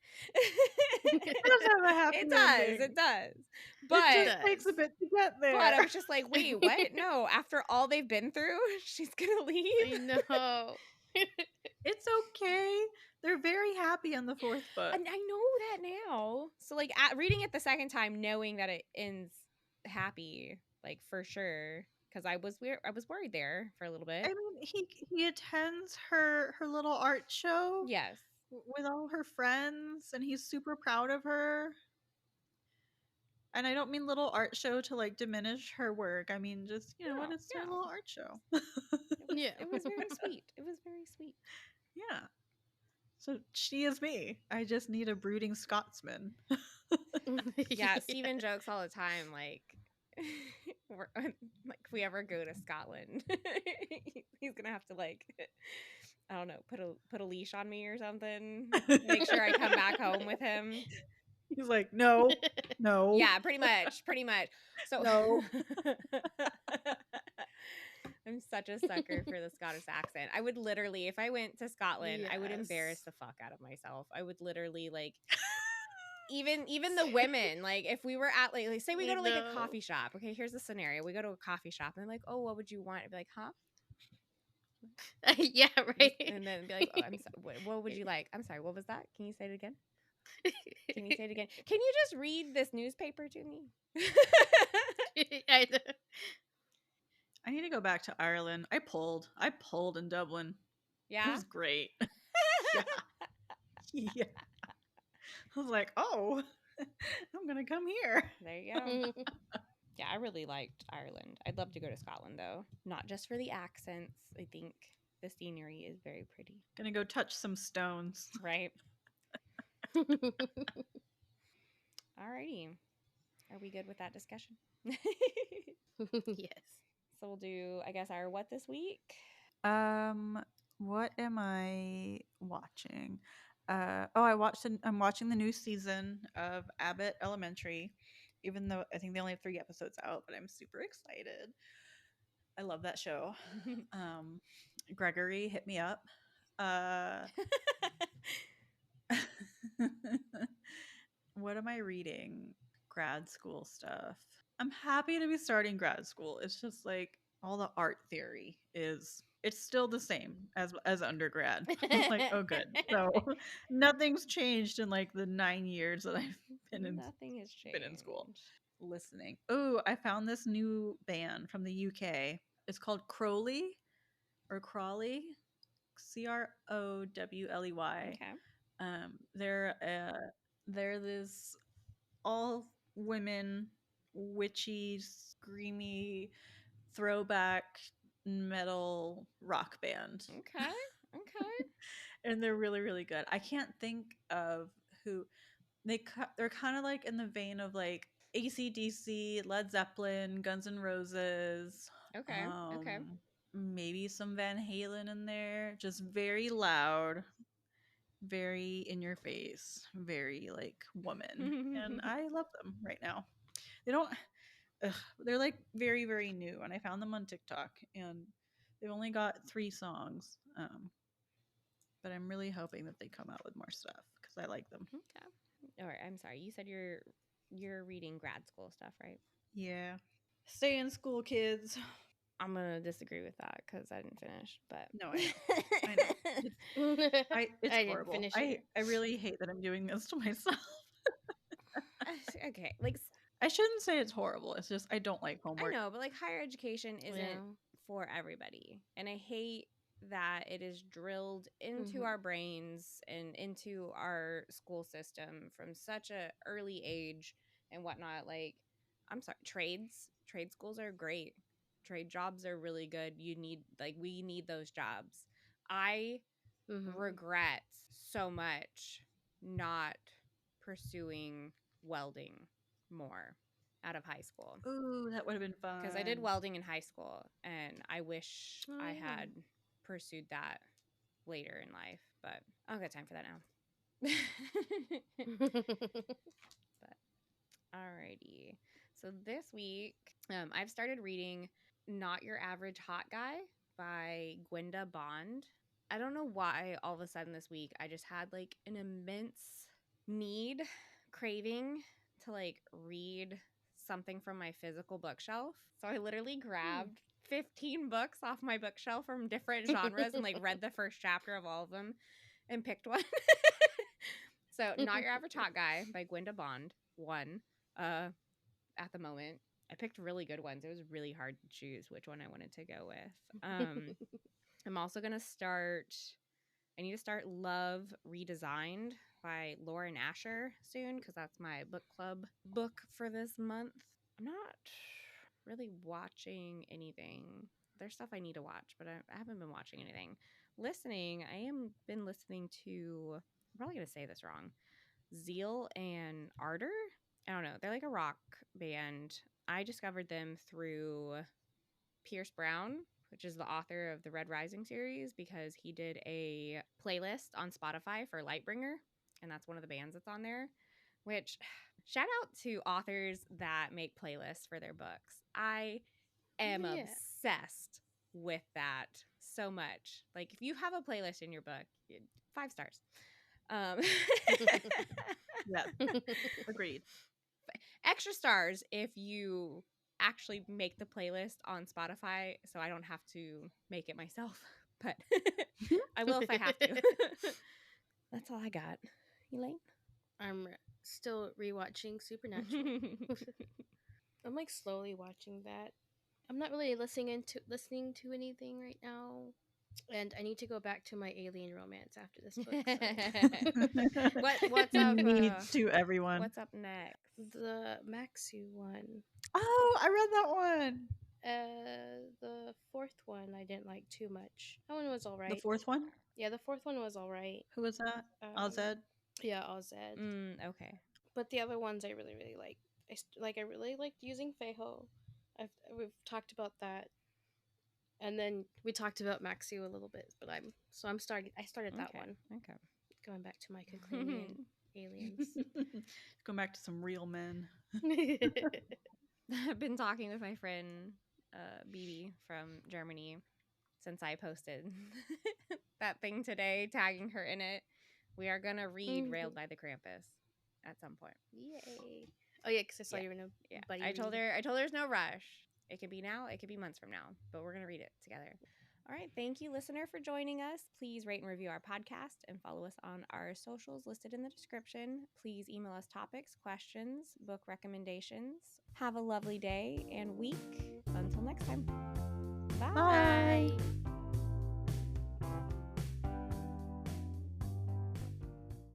Speaker 2: It does have a happy ending.
Speaker 1: It does.
Speaker 2: It
Speaker 1: But
Speaker 2: just takes a bit to get there.
Speaker 1: but I was just like, wait, what? No, after all they've been through, she's gonna leave.
Speaker 3: I know.
Speaker 2: It's okay. They're very happy in the fourth book.
Speaker 1: And I know that now. So like reading it the second time, knowing that it ends happy, like for sure, because I was worried there for a little bit.
Speaker 2: I mean, he attends her little art show.
Speaker 1: Yes.
Speaker 2: With all her friends, and he's super proud of her. And I don't mean little art show to like diminish her work. I mean just, you know what, it's their little art show.
Speaker 3: Yeah.
Speaker 1: It was very sweet. It was very sweet.
Speaker 2: Yeah. So she is me. I just need a brooding Scotsman.
Speaker 1: Yeah, Steven jokes all the time, like like if we ever go to Scotland, he's gonna have to like, I don't know, put a leash on me or something. Make sure I come back home with him.
Speaker 2: He's like, no.
Speaker 1: Yeah, pretty much. So
Speaker 2: No.
Speaker 1: I'm such a sucker for the Scottish accent. I would literally, if I went to Scotland, I would embarrass the fuck out of myself. I would literally like, even the women, like if we were at like say we go to like a coffee shop. Okay, here's the scenario: we go to a coffee shop and they're like, oh, what would you want? I'd be like, huh?
Speaker 3: Yeah, right.
Speaker 1: And then be like, oh, I'm sorry. What would you like? I'm sorry. What was that? Can you say it again? Can you say it again? Can you just read this newspaper to me?
Speaker 2: I need to go back to Ireland. I pulled in Dublin.
Speaker 1: Yeah.
Speaker 2: It was great. Yeah. I was like, oh, I'm going to come here.
Speaker 1: There you go. Yeah, I really liked Ireland. I'd love to go to Scotland, though. Not just for the accents. I think the scenery is very pretty.
Speaker 2: Gonna go touch some stones.
Speaker 1: Right? Alrighty. Are we good with that discussion?
Speaker 3: Yes.
Speaker 1: So we'll do, I guess, our what this week?
Speaker 2: What am I watching? I'm watching the new season of Abbott Elementary, even though I think they only have 3 episodes out, but I'm super excited. I love that show. Gregory, hit me up. What am I reading? Grad school stuff. I'm happy to be starting grad school. It's just like all the art theory it's still the same as undergrad. I'm like, oh good. So nothing's changed in like the 9 years that I've been in school. Listening. Oh, I found this new band from the UK. It's called Crowley or Crawley. Crowley.
Speaker 1: Okay.
Speaker 2: They're this all women witchy screamy throwback metal rock band.
Speaker 1: Okay.
Speaker 2: And they're really, really good. I can't think of who they're kind of like in the vein of like AC/DC, Led Zeppelin, Guns N' Roses.
Speaker 1: Okay.
Speaker 2: Maybe some Van Halen in there. Just very loud, very in your face, very like woman. And I love them right now. They're like very, very new, and I found them on TikTok, and they've only got 3 songs. But I'm really hoping that they come out with more stuff because I like them.
Speaker 1: Okay. All right. I'm sorry. You said you're reading grad school stuff, right?
Speaker 2: Yeah. Stay in school, kids.
Speaker 1: I'm gonna disagree with that because I didn't finish. But
Speaker 2: no, I know. It's horrible. I really hate that I'm doing this to myself.
Speaker 1: Okay, like
Speaker 2: I shouldn't say it's horrible. It's just I don't like homework.
Speaker 1: I know, but like higher education isn't for everybody, and I hate that it is drilled into our brains and into our school system from such a early age and whatnot. Like, I'm sorry, trade schools are great. Trade jobs are really good. We need those jobs. I regret so much not pursuing welding more out of high school.
Speaker 2: Ooh, that would have been fun.
Speaker 1: Because I did welding in high school, and I wish I had pursued that later in life, but I don't got time for that now. But alrighty. So this week, I've started reading Not Your Average Hot Guy by Gwenda Bond. I don't know why all of a sudden this week I just had like an immense craving to like read something from my physical bookshelf. So I literally grabbed 15 books off my bookshelf from different genres and like read the first chapter of all of them and picked one. So Not Your Average Hot Guy by Gwenda Bond won at the moment. I picked really good ones. It was really hard to choose which one I wanted to go with. I'm also going to I need to start Love Redesigned by Lauren Asher soon because that's my book club book for this month. I'm not really watching anything. There's stuff I need to watch, but I haven't been watching anything. Listening, I am been listening to, I'm probably going to say this wrong, Zeal and Ardor. I don't know. They're like a rock band. I discovered them through Pierce Brown, which is the author of the Red Rising series, because he did a playlist on Spotify for Lightbringer, and that's one of the bands that's on there, which shout out to authors that make playlists for their books. I am obsessed with that so much. Like, if you have a playlist in your book, 5 stars.
Speaker 2: Yeah, agreed.
Speaker 1: Extra stars if you actually make the playlist on Spotify, so I don't have to make it myself. But I will if I have to. That's all I got. Elaine?
Speaker 3: I'm still rewatching Supernatural. I'm like slowly watching that. I'm not really listening to anything right now. And I need to go back to my alien romance after this book. So.
Speaker 1: What's up?
Speaker 2: Need to everyone.
Speaker 1: What's up next?
Speaker 3: The Maxu one.
Speaker 2: Oh, I read that one.
Speaker 3: The fourth one I didn't like too much. That one was all right.
Speaker 2: The fourth one?
Speaker 3: Yeah, the fourth one was all right.
Speaker 2: Who was that? Ozed?
Speaker 3: Yeah, Ozed.
Speaker 1: Okay.
Speaker 3: But the other ones I really, really liked. I really liked using Feiho. We've talked about that. And then we talked about Maxu a little bit, but I started that one.
Speaker 1: Okay.
Speaker 3: Going back to my Conclanian aliens.
Speaker 2: Going back to some real men.
Speaker 1: I've been talking with my friend BB from Germany since I posted that thing today, tagging her in it. We are gonna read Railed by the Krampus at some point.
Speaker 3: Yay! Oh yeah, because I saw you were in a buddy.
Speaker 1: I told her there's no rush. It could be now, it could be months from now, but we're gonna read it together. All right, thank you, listener, for joining us. Please rate and review our podcast and follow us on our socials listed in the description. Please email us topics, questions, book recommendations. Have a lovely day and week. Until next time. Bye.
Speaker 2: Bye.